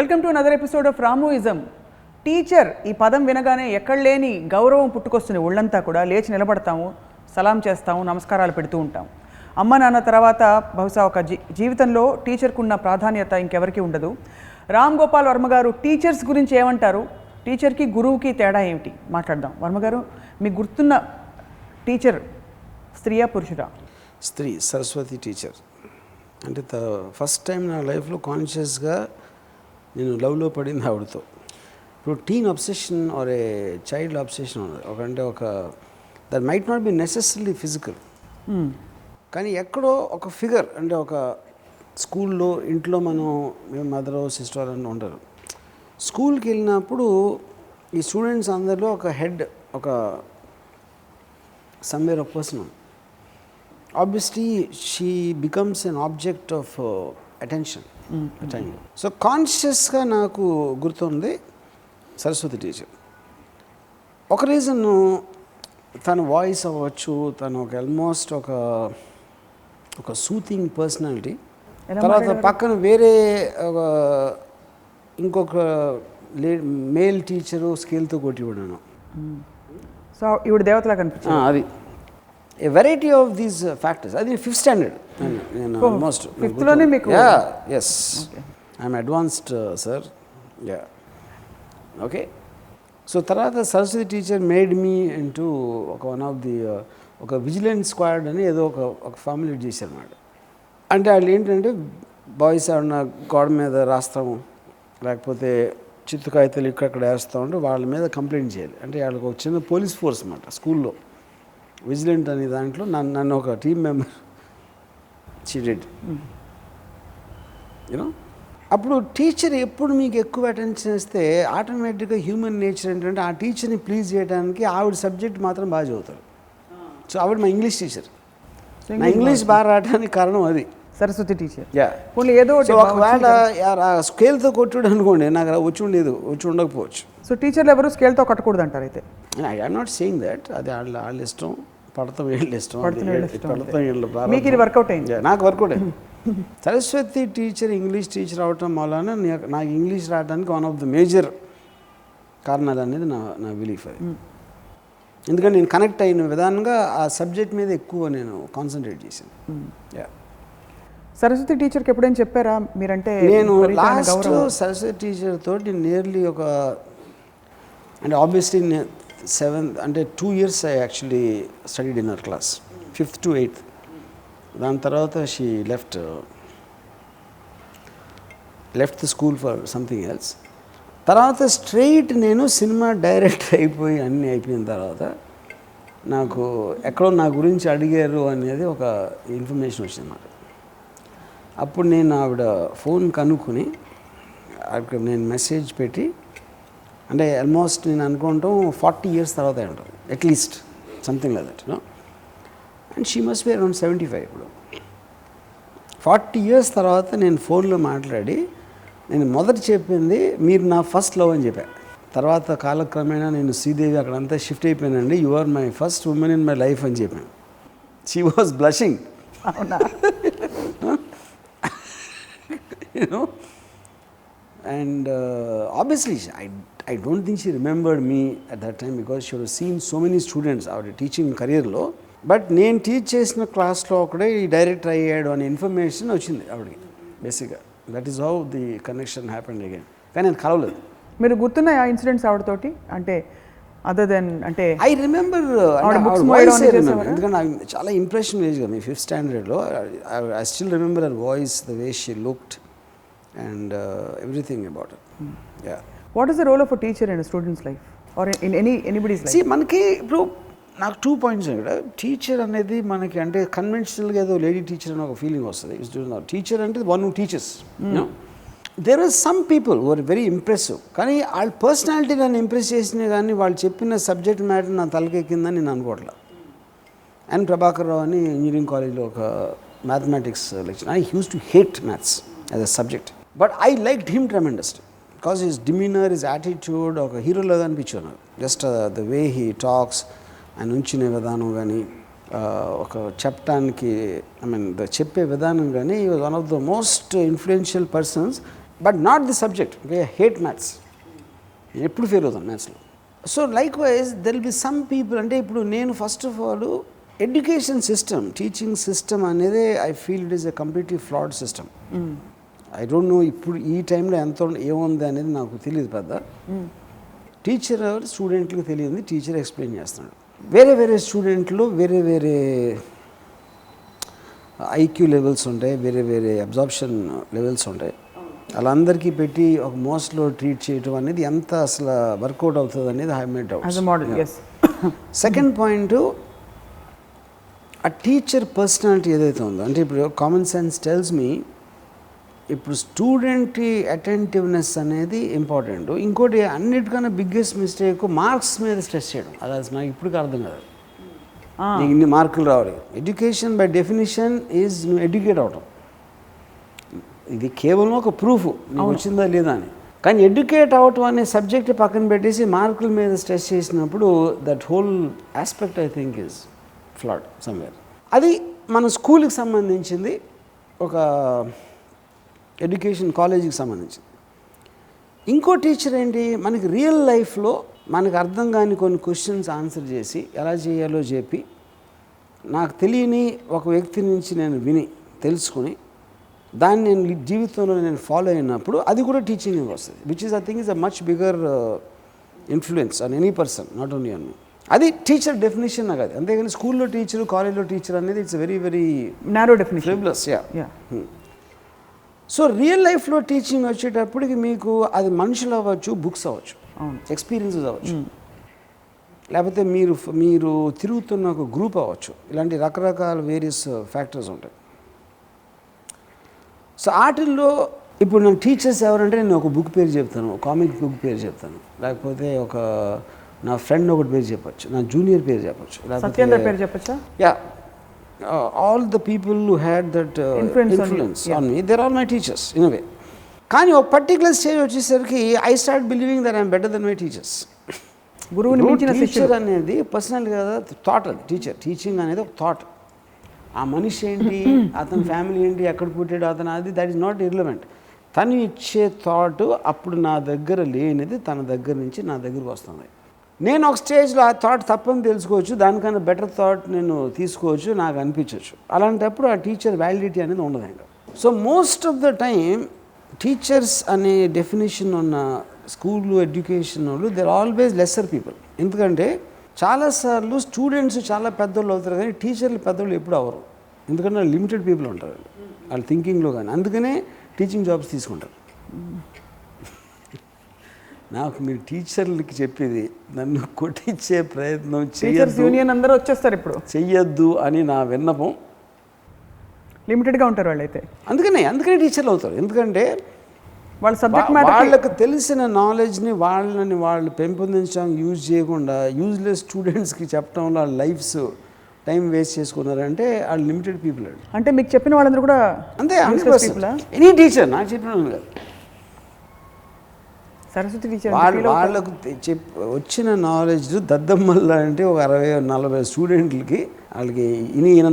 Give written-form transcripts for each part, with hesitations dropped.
Welcome to another episode of Ramuism. Teacher ఈ పదం వినగానే ఎక్కడ లేని గౌరవం పుట్టుకొస్తుంది. ఒళ్ళంతా కూడా లేచి నిలబడతాము, సలాం చేస్తాము, నమస్కారాలు పెడుతూ ఉంటాము. అమ్మ నాన్న తర్వాత బహుశా ఒక జీవితంలో టీచర్కు ఉన్న ప్రాధాన్యత ఇంకెవరికి ఉండదు. రామ్ గోపాల్ వర్మ గారు టీచర్స్ గురించి ఏమంటారు, టీచర్కి గురువుకి తేడా ఏమిటి మాట్లాడదాం. వర్మ గారు, మీకు గుర్తున్న టీచర్ స్త్రీయా పురుషుడా? స్త్రీ, సరస్వతి టీచర్. అంటే ఫస్ట్ టైం నా లైఫ్లో కాన్షియస్గా నేను లవ్లో పడింది ఆవిడతో. ఇప్పుడు teen obsession or a child obsession అంటే ఒక that might not be necessary physical, కానీ ఎక్కడో ఒక ఫిగర్, అంటే ఒక స్కూల్లో ఇంట్లో మేము మదరో సిస్టర్ అని ఉండరు. స్కూల్కి వెళ్ళినప్పుడు ఈ స్టూడెంట్స్ అందరిలో ఒక హెడ్, ఒక సమ్వేర్ ఒక person. Obviously she becomes an object of attention టైంలో. సో కాన్షియస్గా నాకు గుర్తుంది సరస్వతి టీచర్. ఒక రీజన్ తన వాయిస్ అవ్వచ్చు, తను ఒక ఆల్మోస్ట్ ఒక సూతింగ్ పర్సనాలిటీ. తర్వాత పక్కన వేరే ఇంకొక మేల్ టీచరు స్కేల్తో కొట్టివ్వడాను. సో ఈవిడ దేవతలా కనిపించింది. అది a variety of these factors. I think 5th standard. Almost. 5th lone meeku. Yeah, yes. Okay. I'm advanced, sir. Yeah. Okay. So tarata Saraswati teacher made me into one of the oka vigilance squad ani edo oka family chesaru anamata. Ante allu entante boys avana god meeda rastamu lekapothe chittu kayitalu ikkada వేస్తా ఉంటే వాళ్ళ మీద complaint చేయాలి. అంటే వాళ్ళకి ఒక చిన్న police force అన్నమాట స్కూల్లో. విజిలెంట్ అనే దాంట్లో నన్ను ఒక టీమ్ మెంబర్ చీడెడ్ యూనో. అప్పుడు టీచర్ ఎప్పుడు మీకు ఎక్కువ అటెన్షన్ ఇస్తే ఆటోమేటిక్గా హ్యూమన్ నేచర్ ఏంటంటే ఆ టీచర్ని ప్లీజ్ చేయడానికి ఆవిడ సబ్జెక్ట్ మాత్రం బాగా చదువుతారు. సో ఆవిడ మా ఇంగ్లీష్ టీచర్. నా ఇంగ్లీష్ బాగా రావడానికి కారణం అది. సరస్వతి టీచర్. ఏదో ఒకవేళ స్కేల్తో కొట్టుడు అనుకోండి, నాకు వచ్చి ఉండకపోవచ్చు. సో టీచర్లు ఎవరు స్కేల్తో కట్టకూడదు అంటారు అయితే? I'm not saying that. అది వాళ్ళ ఇష్టం, పడతాం వీళ్ళ ఇష్టం. మీకు ఇది వర్కౌట్ అయింది? నాకు వర్కౌట్ అయింది. సరస్వతి టీచర్ ఇంగ్లీష్ టీచర్ అవటం వలన నాకు ఇంగ్లీష్ రావడానికి వన్ ఆఫ్ ద మేజర్ కారణాలు అనేది నా బిలీఫ్. అది ఎందుకంటే నేను కనెక్ట్ అయిన విధానంగా ఆ సబ్జెక్ట్ మీద ఎక్కువ నేను కాన్సన్ట్రేట్ చేశాను. సరస్వతి టీచర్కి ఎప్పుడైనా చెప్పారా మీరంటే? నేను లాస్ట్ సరస్వతి టీచర్ తోటి నియర్లీ అంటే ఆబ్వియస్లీ 7th అంటే 2 years I actually studied in our class, 5th to 8th. దాని తర్వాత she left the school for something else. తర్వాత స్ట్రెయిట్ నేను సినిమా డైరెక్టర్ అయిపోయి అన్నీ అయిపోయిన తర్వాత నాకు ఎక్కడో నా గురించి అడిగారు అనేది ఒక ఇన్ఫర్మేషన్ వచ్చింది నాకు. అప్పుడు నేను ఆవిడ ఫోన్ కనుక్కొని అక్కడ నేను మెసేజ్ పెట్టి, అంటే ఆల్మోస్ట్ నేను అనుకుంటాం 40 years తర్వాత ఉంటుంది at least, something like that, and she must be around 75. ఇప్పుడు 40 years తర్వాత నేను ఫోన్లో మాట్లాడి నేను మొదట చెప్పింది మీరు నా ఫస్ట్ లవ్ అని చెప్పాను. తర్వాత కాలక్రమేణా నేను శ్రీదేవి అక్కడంతా షిఫ్ట్ అయిపోయానండి, you are my first woman in my life అని చెప్పాను. She was blushing. అవునా? You know, and obviously I don't think she remembered me at that time because she would have seen so many students out of teaching career lo, but నేను teach చేసిన క్లాస్లో ఒకడే ఈ director అయ్యాడు అనే information వచ్చింది ఆవిడకి బేసిక్గా. That is how the connection happened again. కానీ నేను కలవలేదు. మీరు గుర్తున్నాయి ఆ ఇన్సిడెంట్స్ ఆవిడతోటి? అంటే అదర్ దెన్ అంటే ఐ రిమెంబర్, ఎందుకంటే నాకు చాలా ఇంప్రెషన్ వేజ్ కదా. మీ 5th standardలో I still remember her voice, the way she looked and everything about it. Yeah. What is the role of a teacher in a student's life or in anybody's life? See, మనకి ఇప్పుడు నాకు 2 points ఇక్కడ. Teacher అనేది మనకి అంటే కన్వెన్షనల్గా ఏదో lady teacher అని ఒక ఫీలింగ్ వస్తుంది. టీచర్ అంటే one who teachers. There are some people who are very impressive, కానీ వాళ్ళ పర్సనాలిటీ నన్ను ఇంప్రెస్ చేసినా కానీ వాళ్ళు చెప్పిన సబ్జెక్ట్ మ్యాటర్ నా తలకెక్కిందని నేను అనుకోవట్లేదు. అండ్ ప్రభాకర్ రావు అని ఇంజనీరింగ్ కాలేజ్లో ఒక mathematics lecture. I use to hate maths as a subject, but I liked him tremendously because his demeanour, his attitude ఒక హీరోలాగా అనిపించాను నాకు. Just the way he talks, ఆయన ఉంచిన విధానం కానీ, ఒక చెప్పడానికి చెప్పే విధానం కానీ, ఈ was one of the most influential persons but not the subject. I hate maths. నేను ఎప్పుడు ఫెయిల్ అవుతాను మ్యాథ్స్లో. So likewise there will be some people, అంటే ఇప్పుడు నేను first of all education system, teaching system అనేది I feel it is a completely flawed system. I don't know ఇప్పుడు ఈ టైంలో ఎంత ఏముంది అనేది నాకు తెలియదు పెద్ద. టీచర్ స్టూడెంట్లకు తెలియదు, టీచర్ ఎక్స్ప్లెయిన్ చేస్తున్నాడు. వేరే వేరే స్టూడెంట్లు వేరే వేరే ఐక్యూ లెవెల్స్ ఉంటాయి, వేరే వేరే అబ్జార్ప్షన్ లెవెల్స్ ఉంటాయి. వాళ్ళందరికీ పెట్టి ఒక మోస్ట్లో ట్రీట్ చేయడం అనేది ఎంత అసలు వర్కౌట్ అవుతుంది అనేది I made doubt. Second point, ఆ టీచర్ పర్సనాలిటీ ఏదైతే ఉందో, అంటే ఇప్పుడు కామన్ సెన్స్ టెల్స్ మీ ఇప్పుడు స్టూడెంట్ అటెంటివ్నెస్ అనేది ఇంపార్టెంట్. ఇంకోటి అన్నిటికన్నా బిగ్గెస్ట్ మిస్టేక్ మార్క్స్ మీద స్ట్రెస్ చేయడం. అది అసలు నాకు ఇప్పటికీ అర్థం కాదు. నీకు ఇన్ని మార్కులు రావాలి. ఎడ్యుకేషన్ బై డెఫినేషన్ ఈజ్ నువ్వు ఎడ్యుకేట్ అవటం. ఇది కేవలం ఒక ప్రూఫ్ నీకు వచ్చిందా లేదా అని. కానీ ఎడ్యుకేట్ అవటం అనే సబ్జెక్ట్ పక్కన పెట్టేసి మార్కుల మీద స్ట్రెస్ చేసినప్పుడు that whole aspect I think is ఫ్లాడ్ somewhere. అది మన స్కూల్కి సంబంధించింది, ఒక ఎడ్యుకేషన్ కాలేజీకి సంబంధించింది. ఇంకో టీచర్ ఏంటి, మనకి రియల్ లైఫ్లో మనకు అర్థం కాని కొన్ని క్వశ్చన్స్ ఆన్సర్ చేసి ఎలా చేయాలో చెప్పి, నాకు తెలియని ఒక వ్యక్తి నుంచి నేను విని తెలుసుకుని దాన్ని నేను జీవితంలో నేను ఫాలో అయినప్పుడు అది కూడా టీచింగ్ వస్తుంది. Which is I think is a much bigger influence on any person, not only on me. అది టీచర్ డెఫినేషన్ నాకు అది. అంతేగాని స్కూల్లో టీచరు, కాలేజ్లో టీచర్ అనేది it's very very narrow definition. Frivolous. So real లైఫ్లో టీచింగ్ వచ్చేటప్పటికి మీకు అది మనుషులు అవ్వచ్చు, బుక్స్ అవ్వచ్చు, ఎక్స్పీరియన్సెస్ అవ్వచ్చు, లేకపోతే మీరు తిరుగుతున్న ఒక గ్రూప్ అవ్వచ్చు. ఇలాంటి రకరకాల వేరియస్ ఫ్యాక్టర్స్ ఉంటాయి. సో వాటిల్లో ఇప్పుడు నేను టీచర్స్ ఎవరంటే నేను ఒక బుక్ పేరు చెప్తాను, కామిక్ బుక్ పేరు చెప్తాను, లేకపోతే ఒక నా ఫ్రెండ్ ఒకటి పేరు చెప్పచ్చు, నా జూనియర్ పేరు చెప్పచ్చు, సత్యేంద్ర పేరు చెప్పచ్చా? Yeah, all the people who had that influence on me, they're all my teachers in a way. కానీ ఒక పర్టికులర్ స్టేజ్ వచ్చేసరికి I start believing that I'm better than my teachers. గురువుని మించిన టీచర్ అనేది పర్సనల్ కదా, థాట్. అది teaching అనేది ఒక థాట్. ఆ మనిషి ఏంటి, అతని ఫ్యామిలీ ఏంటి, ఎక్కడ పుట్టాడు అతను, అది దట్ ఈస్ నాట్ ఇర్రిలవెంట్. తను ఇచ్చే థాట్ అప్పుడు నా దగ్గర లేనిది తన దగ్గర నుంచి నా దగ్గరకు వస్తుంది. నేను ఒక స్టేజ్లో ఆ థాట్ తప్పని తెలుసుకోవచ్చు, దానికన్నా బెటర్ థాట్ నేను తీసుకోవచ్చు, నాకు అనిపించవచ్చు. అలాంటప్పుడు ఆ టీచర్ వ్యాలిడిటీ అనేది ఉండదు ఇంకా. So most of the time teachers అనే డెఫినేషన్ ఉన్న స్కూల్ ఎడ్యుకేషన్ వాళ్ళు they are always lesser people. ఎందుకంటే చాలాసార్లు స్టూడెంట్స్ చాలా పెద్దోళ్ళు అవుతారు, కానీ టీచర్లు పెద్దోళ్ళు ఎప్పుడు అవరు. ఎందుకంటే వాళ్ళు లిమిటెడ్ పీపుల్ ఉంటారు వాళ్ళ థింకింగ్లో. కానీ అందుకనే టీచింగ్ జాబ్స్ తీసుకుంటారు. నాకు మీరు టీచర్లకి చెప్పేది, నన్ను కొట్టించే ప్రయత్నం చేయొద్దు, యూనియన్ అందరూ వచ్చేస్తారు ఇప్పుడు, చెయ్యొద్దు అని నా విన్నపం. లిమిటెడ్గా ఉంటారు వాళ్ళైతే. అందుకనే టీచర్లు అవుతారు. ఎందుకంటే వాళ్ళ సబ్జెక్ట్ మ్యాటర్ వాళ్ళకి తెలిసిన నాలెడ్జ్ని వాళ్ళు పెంపొందించడానికి యూజ్ చేయకుండా యూజ్లెస్ స్టూడెంట్స్కి చెప్పడంలో వాళ్ళ లైఫ్స్ టైం వేస్ట్ చేసుకున్నారంటే వాళ్ళు లిమిటెడ్ పీపుల్ అండి. అంటే మీకు చెప్పిన వాళ్ళందరూ కూడా అంతే. ఎనీ టీచర్ నాకు చెప్పిన వాళ్ళు కాదు, సరస్వతి టీచర్ వాళ్ళకు వచ్చిన నాలెడ్జ్ దద్దమ్మల్లా. అంటే ఒక 60-40 స్టూడెంట్లకి వాళ్ళకి ఈయన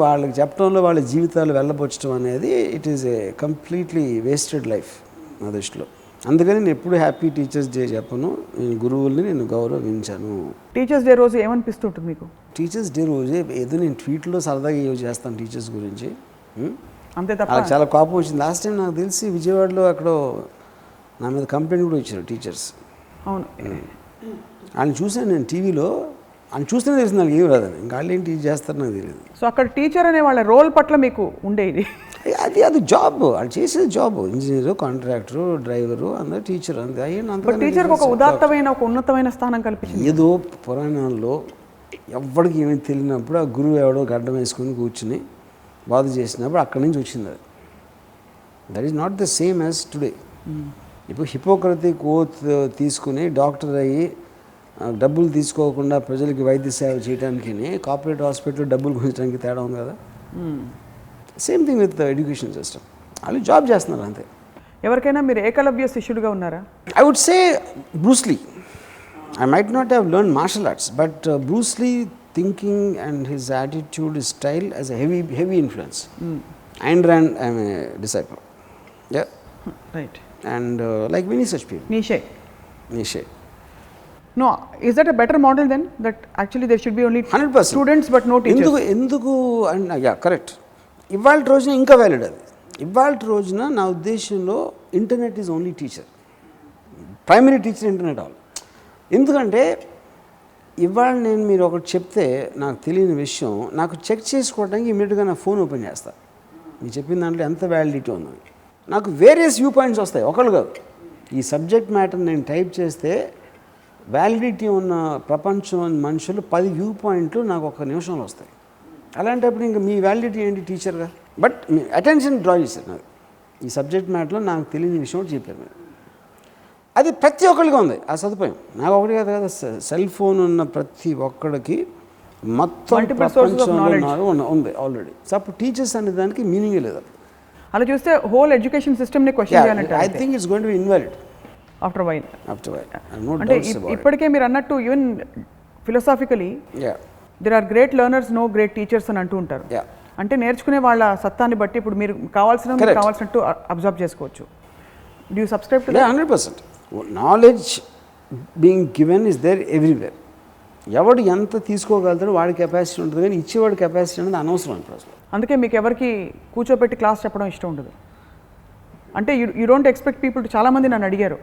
వాళ్ళకి చెప్పడంలో వాళ్ళ జీవితాలు వెళ్ళబొచ్చడం అనేది it is a completely wasted life నా దృష్టిలో. అందుకని నేను ఎప్పుడు హ్యాపీ టీచర్స్ డే చెప్పను. నేను గురువుల్ని నేను గౌరవించాను. టీచర్స్ డే రోజు ఏమనిపిస్తుంటుంది మీకు? టీచర్స్ డే రోజు ఏదో నేను ట్వీట్లో సరదాగా యూజ్ చేస్తాను టీచర్స్ గురించి, అంతే తప్ప. నాకు చాలా కోపం వచ్చింది. లాస్ట్ టైం నాకు తెలిసి విజయవాడలో అక్కడ నా మీద కంప్లైంట్ కూడా ఇచ్చారు టీచర్స్. అవును, ఆయన చూసాను నేను టీవీలో. ఆయన చూస్తేనే తెలిసింది నాకు ఏమి రాదని. ఇంకా వాళ్ళు ఏంటి చేస్తారు నాకు తెలియదు. సో అక్కడ టీచర్ అనే వాళ్ళ రోల్ పట్ల మీకు ఉండేది అది జాబ్, వాళ్ళు చేసేది జాబ్. ఇంజనీరు, కాంట్రాక్టరు, డ్రైవరు, అందరూ టీచర్. అంతే. టీచర్కి ఒక ఉదాత్తమైన, ఒక ఉన్నతమైన స్థానం కల్పించింది. ఏదో పురాణాల్లో ఎవరికి ఏమీ తెలియనప్పుడు ఆ గురువు ఎవడో గడ్డం వేసుకొని కూర్చుని బాధ చేసినప్పుడు అక్కడి నుంచి వచ్చింది అది. That is not the same as today. ఇప్పుడు హిపోక్రటిక్ ఓత్ తీసుకుని డాక్టర్ అయ్యి డబ్బులు తీసుకోకుండా ప్రజలకి వైద్య సేవ చేయడానికి కార్పొరేట్ హాస్పిటల్ డబ్బులు గుంచడానికి తేడా ఉంది కదా. Same thing with education system. వాళ్ళు జాబ్ చేస్తున్నారు అంతే. ఎవరికైనా మీరు ఏకలవ్య శిష్యుడిగా ఉన్నారా? I would say Bruce Lee. I might not have learned martial arts, but Bruce Lee thinking and his attitude, his style has a heavy influence. Ayn Rand, I am a disciple. Yeah. Right. and like many such people. Niche. No, is that a better model then? That actually there should be only 100%. students but no teachers. ఎందుకు and yeah correct. ఇవాళ రోజున ఇంకా valid అది. ఇవాళ రోజున నా ఉద్దేశంలో internet is only teacher, primary teacher internet all. ఎందుకంటే ఇవాళ నేను మీరు ఒకటి చెప్తే నాకు తెలియని విషయం నాకు చెక్ చేసుకోవడానికి ఇమీడియట్గా నా ఫోన్ ఓపెన్ చేస్తాను, మీరు చెప్పిన దాంట్లో ఎంత వ్యాలిడిటీ ఉందని. నాకు వేరియస్ వ్యూ పాయింట్స్ వస్తాయి, ఒకళ్ళు కాదు. ఈ సబ్జెక్ట్ మ్యాటర్ నేను టైప్ చేస్తే వ్యాలిడిటీ ఉన్న ప్రపంచం మనుషులు 10 వ్యూ పాయింట్లు నాకు ఒక నిమిషంలో వస్తాయి. అలాంటప్పుడు ఇంకా మీ వ్యాలిడిటీ ఏంటి టీచర్గా? బట్ మీ అటెన్షన్ డ్రా చేశారు నాకు ఈ సబ్జెక్ట్ మ్యాటర్లో నాకు తెలియని విషయం ఒకటి చెప్పారు మీరు. అది ప్రతి ఒక్కరికి ఉంది ఆ సదుపాయం. నాకు ఒకటి కాదు కదా, సెల్ ఫోన్ ఉన్న ప్రతి ఒక్కడికి మొత్తం ఉంది ఆల్రెడీ. సో అప్పుడు టీచర్స్ అనే దానికి మీనింగే లేదు. అలా చూస్తే హోల్ ఎడ్యుకేషన్ సిస్టమ్ని క్వశ్చన్ చేయాలంటే I think it's going to be invalid after while. అంటే ఇప్పటికే మీరు అన్నట్టు even philosophically there are great learners, no great teachers అని అంటూ ఉంటారు. అంటే నేర్చుకునే వాళ్ళ సత్తాన్ని బట్టి ఇప్పుడు మీరు కావాల్సినట్టు అబ్జర్వ్ చేసుకోవచ్చు. Do you subscribe to? 100%. Knowledge being given is there everywhere. ఎవడు ఎంత తీసుకోగలుగుతాడో వాడి కెపాసిటీ ఉంటుంది, కానీ ఇచ్చేవాడి కెపాసిటీ అనేది అనవసరం ఇప్పుడు అసలు. అందుకే మీకు ఎవరికి కూర్చోబెట్టి క్లాస్ చెప్పడం ఇష్టం ఉండదు. అంటే యూ డోంట్ ఎక్స్పెక్ట్ పీపుల్. చాలామంది నన్ను అడిగారు,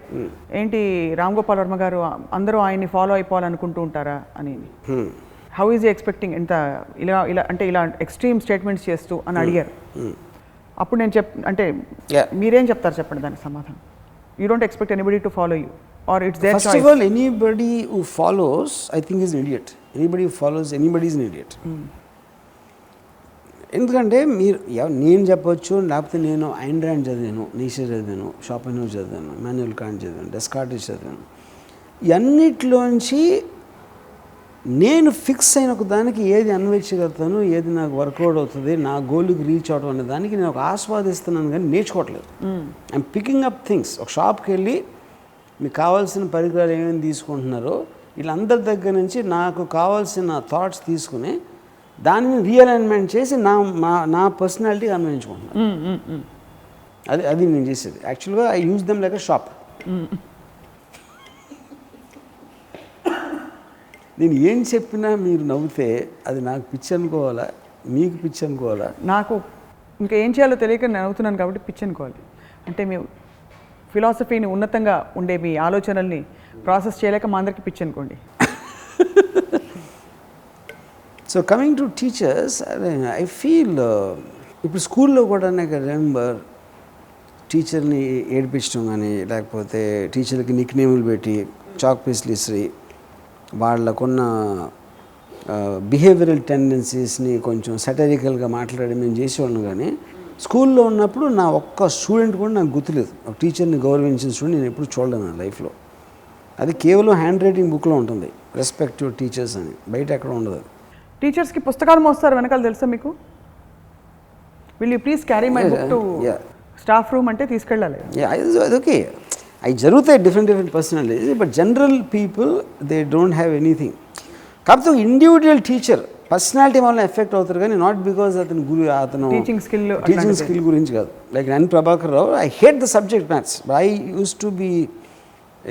ఏంటి రామ్ గోపాల్ వర్మ గారు అందరూ ఆయన్ని ఫాలో అయిపోవాలనుకుంటూ ఉంటారా అని. హౌ ఈజ్ ఎక్స్పెక్టింగ్ ఇంత ఇలా అంటే ఇలా ఎక్స్ట్రీమ్ స్టేట్మెంట్స్ చేస్తూ అని అడిగారు. అప్పుడు నేను అంటే మీరేం చెప్తారు చెప్పండి దానికి సమాధానం? You don't expect anybody to follow you or it's their choice? First of all anybody who follows I think is an idiot. Anybody who follows anybody is an idiot. ఎందుకంటే మీరు నేను చెప్పొచ్చు, లేకపోతే నేను ఐన్ ర్యాండ్ చదివాను, Nietzsche చదివాను, షోపెన్హౌర్ చదివాను, Immanuel Kant చదివాను, డెస్కార్టెస్ చదివాను. ఇవన్నిట్లోంచి నేను ఫిక్స్ అయిన ఒక దానికి ఏది అన్వేషించగలుగుతాను, ఏది నాకు వర్కౌట్ అవుతుంది, నా గోల్కి రీచ్ అవడం అనే దానికి నేను ఒక ఆస్వాదిస్తున్నాను, కానీ నేర్చుకోవట్లేదు. I'm picking up things. ఒక షాప్కి వెళ్ళి మీకు కావాల్సిన పరికరాలు ఏమేమి తీసుకుంటున్నారో వీళ్ళందరి దగ్గర నుంచి నాకు కావాల్సిన థాట్స్ తీసుకుని దానిని రీఅలైన్మెంట్ చేసి నా పర్సనాలిటీకి అన్వయించుకుంటున్నాను. అది నేను చేసేది. యాక్చువల్గా I use them like a shop. నేను ఏం చెప్పినా మీరు నవ్వుతే అది నాకు పిచ్చి అనుకోవాలా, మీకు పిచ్చి అనుకోవాలా? నాకు ఇంకా ఏం చేయాలో తెలియక నేను నవ్వుతున్నాను కాబట్టి పిచ్చి అనుకోవాలి. అంటే మీ ఫిలాసఫీని ఉన్నతంగా ఉండే మీ ఆలోచనల్ని ప్రాసెస్ చేయలేక మా అందరికీ పిచ్చి అనుకోండి. So coming to teachers, I feel ఇప్పుడు స్కూల్లో కూడా నాకు రిమెంబర్ టీచర్ని ఏడిపించడం కానీ, లేకపోతే టీచర్కి నిక్ నేములు పెట్టి చాక్ పీస్లు ఇస్త్రీ వాళ్ళకున్న బిహేవియరల్ టెండెన్సీస్ని కొంచెం సెటరికల్గా మాట్లాడి మేము చేసేవాళ్ళం. కానీ స్కూల్లో ఉన్నప్పుడు నా ఒక్క స్టూడెంట్ కూడా నాకు గుర్తులేదు, ఒక టీచర్ని గౌరవించిన స్టూడెంట్ నేను ఎప్పుడు చూడలేదు నా లైఫ్లో. అది కేవలం హ్యాండ్ రైటింగ్ బుక్లో ఉంటుంది, రెస్పెక్ట్ యువర్ టీచర్స్ అని, బయట ఎక్కడ ఉండదు. టీచర్స్కి పుస్తకాలు మోస్తారు వెనకాల తెలుసా మీకు? Will you please carry my book to staff room అంటే తీసుకెళ్ళాలి. ఓకే, అవి జరుగుతాయి different personalities, but general people they don't have anything. కాకపోతే ఇండివిజువల్ టీచర్ పర్సనాలిటీ వల్ల ఎఫెక్ట్ అవుతారు, కానీ నాట్ బికాజ్ అతను టీచింగ్ స్కిల్ గురించి కాదు. Like an Prabhakar Rao, I hate the subject maths, but I use to be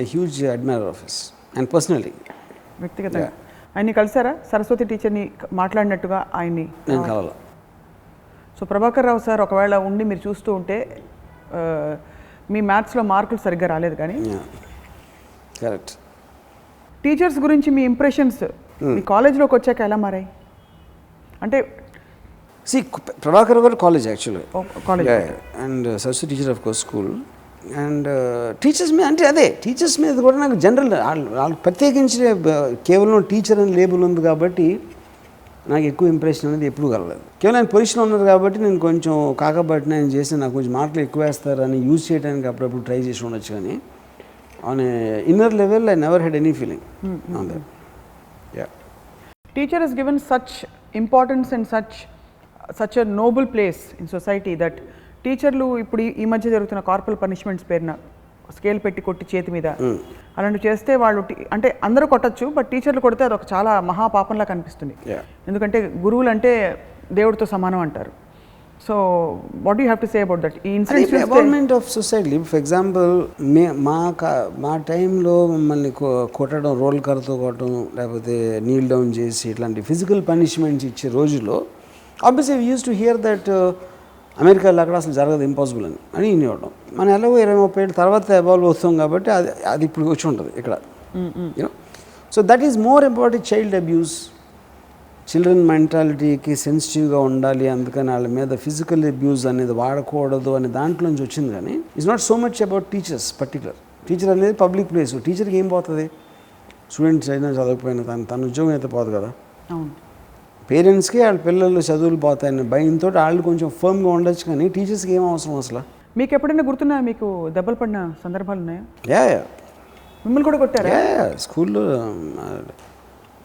a huge admirer of his and personally. వ్యక్తిగతంగా ఆయన్ని కలిసారా? సరస్వతి టీచర్ని మాట్లాడినట్టుగా ఆయన్ని నేను కలవాల. సో ప్రభాకర్ రావు సార్ ఒకవేళ ఉండి మీరు చూస్తూ ఉంటే మీ మ్యాథ్స్లో మార్కులు సరిగ్గా రాలేదు, కానీ కరెక్ట్. టీచర్స్ గురించి మీ ఇంప్రెషన్స్ మీ కాలేజ్లోకి వచ్చాక ఎలా మారాయి? అంటే ప్రభాకర్ గారు college actually college and Saraswati teacher of course school. And teachers మీద అంటే అదే టీచర్స్ మీద కూడా నాకు జనరల్ వాళ్ళకి ప్రత్యేకించి కేవలం టీచర్ అని లేబుల్ ఉంది కాబట్టి నాకు ఎక్కువ ఇంప్రెషన్ అనేది ఎప్పుడు కలలేదు. కేవలం ఆయన పొజిషన్లో ఉన్నారు కాబట్టి నేను కొంచెం కాకబట్టిన ఆయన చేసి నాకు కొంచెం మార్కులు ఎక్కువ వేస్తారని యూజ్ చేయడానికి అప్పుడప్పుడు ట్రై చేసి ఉండొచ్చు, కానీ on inner level I never had any feeling on that. Yeah, teacher has given such importance and such a noble place in society that టీచర్లు ఇప్పుడు ఈ మధ్య జరుగుతున్న కార్పొరల్ పనిష్మెంట్స్ పేరున స్కేల్ పెట్టి కొట్టి చేతి మీద అలాంటివి చేస్తే వాళ్ళు అంటే అందరూ కొట్టచ్చు, బట్ టీచర్లు కొడితే అది ఒక చాలా మహాపాపంలా కనిపిస్తుంది. ఎందుకంటే గురువులు అంటే దేవుడితో సమానం అంటారు. So what do you have to say about that? ఈ incidents evolvement of society. For example మా టైంలో మమ్మల్ని కొట్టడం, రోల్ కర్రతో కొట్టడం, లేకపోతే నీల్ డౌన్ చేసి ఇట్లాంటి ఫిజికల్ పనిష్మెంట్స్ ఇచ్చే రోజుల్లో obviously we use to hear that అమెరికాలో అక్కడ అసలు జరగదు, ఇంపాసిబుల్ అని వినివ్వడం. మనం ఎలాగో 20-30 ఏళ్ళ తర్వాత ఎవాల్వ్ అవుతాం కాబట్టి అది ఇప్పుడు వచ్చి ఉంటుంది ఇక్కడ. You know, so that is more about child abuse. Children మెంటాలిటీకి సెన్సిటివ్గా ఉండాలి, అందుకని వాళ్ళ మీద ఫిజికల్ అబ్యూస్ అనేది వాడకూడదు అనే దాంట్లోంచి వచ్చింది. కానీ it's not so much about teachers particular. Teacher అనేది పబ్లిక్ ప్లేస్. టీచర్కి ఏం పోతుంది? స్టూడెంట్స్ అయినా చదవకపోయినా తన ఉద్యోగం అయితే పోదు కదా. పేరెంట్స్కి వాళ్ళ పిల్లలు చదువులు పోతాయని భయంతో వాళ్ళు కొంచెం ఫర్మ్గా ఉండొచ్చు, కానీ టీచర్స్కి ఏం అవసరం అసలు? మీకు ఎప్పుడైనా గుర్తున్నాయా, మీకు దెబ్బలు పడిన సందర్భాలు ఉన్నాయా? యా, మిమ్మల్ని కూడా కొట్టారా? యా, స్కూల్లో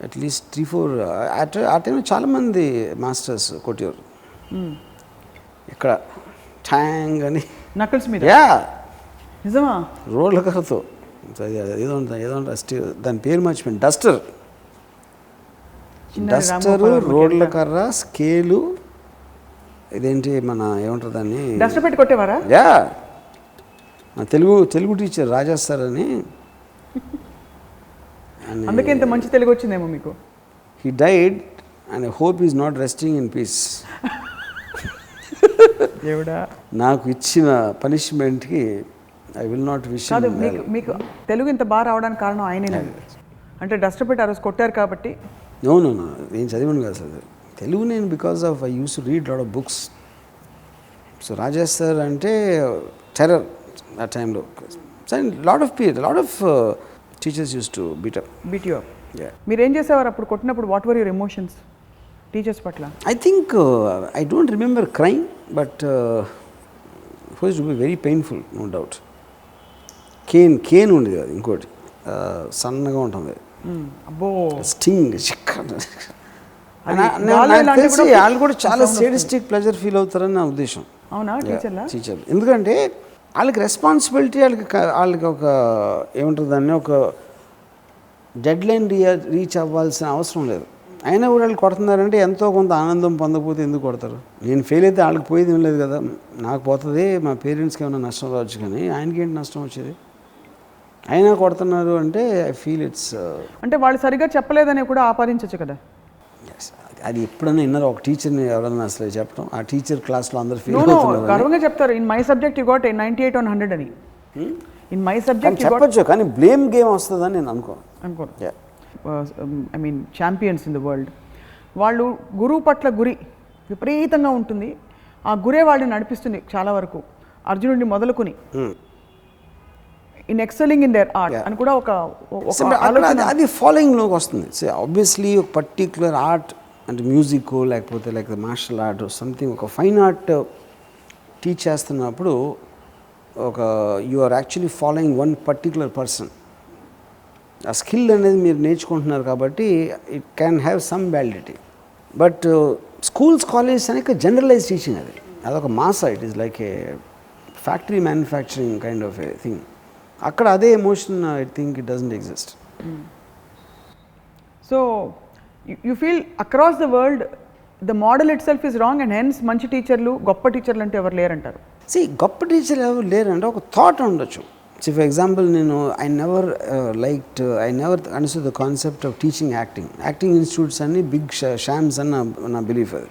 అట్లీస్ట్ 3-4 ఆ టైంలో చాలామంది మాస్టర్స్ కొట్టేవారు. ఇక్కడ ట్యాంగ్ అని నకల్స్ మీద. యా, నిజమా? రోడ్ల కర్రతో ఏదో దాని పేరు మర్చిపోయింది. డస్టర్, రోడ్ల కర్ర, స్కేలు, ఇదేంటి మన ఏమంటారు దాన్ని, డస్టర్ పెట్టి కొట్టేవారా? యా, మా తెలుగు టీచర్ రాజా సార్ అని. అందుకే ఇంత మంచి తెలుగు వచ్చిందేమో మీకు. He died and I hope is not resting in peace. దేవుడా, నాకు ఇచ్చిన పనిష్మెంట్కి ఐ విల్ నాట్ విష్. కాదు, మీకు తెలుగు ఇంత బాగా రావడానికి కారణం ఆయనే. అంటే డస్టర్ పెట్టి ఆ రోజు కొట్టారు కాబట్టి? నో, నేను చదివాను కదా సార్ తెలుగు. నేను because of I use to read lot of books. So Raja sir అంటే టెర్రర్ ఆ టైంలో. Lot of teachers use to beat you up. మీరు ఏం చేసేవారు అప్పుడు కొట్టినప్పుడు? What were your emotions teachers పట్ల? I think I don't remember crime, but it was to be very painful, no doubt. Cane ఉండేది అది, ఇంకోటి సన్నగా ఉంటుంది, అబ్బో, స్టింగ్. నాకు తెలిసి వాళ్ళు కూడా చాలా సేడిస్టిక్ ప్లెజర్ ఫీల్ అవుతారని నా ఉద్దేశం. అవునా? టీచర్ ఎందుకంటే వాళ్ళకి రెస్పాన్సిబిలిటీ, వాళ్ళకి ఒక ఏమంటారు దాన్ని, ఒక డెడ్ లైన్ రీచ్ అవ్వాల్సిన అవసరం లేదు. అయినా కూడా వాళ్ళు కొడుతున్నారంటే ఎంతో కొంత ఆనందం పొందకపోతే ఎందుకు కొడతారు? నేను ఫెయిల్ అయితే వాళ్ళకి పోయేది ఏం లేదు కదా. నాకు పోతుంది, మా పేరెంట్స్కి ఏమైనా నష్టం రావచ్చు, కానీ ఆయనకి ఏంటి నష్టం వచ్చేది? అయినా కొడుతున్నారు అంటే ఐ ఫీల్ ఇట్స్ అంటే వాళ్ళు సరిగా చెప్పలేదని కూడా ఆపాదించవచ్చు కదా. అది ఎప్పుడైనా విన్నారు ఒక టీచర్ని ఎవరన్నా అసలు చెప్పడం? ఆ టీచర్ క్లాస్లో అందరు ఫీల్ అవుతున్నారు, గర్వంగా చెప్తారు, in my subject you got 98 on 100 అని. ఇన్ మై సబ్జెక్ట్ చెప్పచ్చు, కానీ బ్లేమ్ గేమ్ వస్తుందని నేను అనుకోను. I mean champions in the world, వాళ్ళు గురువు పట్ల గురి విపరీతంగా ఉంటుంది. ఆ గురే వాళ్ళని నడిపిస్తుంది చాలా వరకు, అర్జునుడిని మొదలుకొని in excelling in their art అని కూడా ఒక అది ఫాలోయింగ్లోకి వస్తుంది. సో ఆబ్వియస్లీ ఒక పర్టిక్యులర్ ఆర్ట్ అంటే మ్యూజిక్ లేకపోతే మార్షల్ ఆర్ట్ సంథింగ్, ఒక ఫైన్ ఆర్ట్ టీచ్ చేస్తున్నప్పుడు ఒక you are actually following one particular person. ఆ స్కిల్ అనేది మీరు నేర్చుకుంటున్నారు కాబట్టి it can have some validity. But schools, colleges అనేక జనరలైజ్ టీచింగ్, అదొక మాసా. It is like a factory manufacturing kind of a thing. అక్కడ అదే emotion I think it doesn't exist. So you feel across the world the model it self is wrong, and hence మంచి టీచర్లు, గొప్ప టీచర్లు అంటే ఎవరు లేరంటారు? గొప్ప టీచర్లు ఎవరు లేరంటే ఒక థాట్ ఉండొచ్చు. ఫర్ ఎగ్జాంపుల్ నేను I never understood the concept of teaching acting institutes అన్ని బిగ్ షామ్స్ అని నా బిలీఫ్ అది.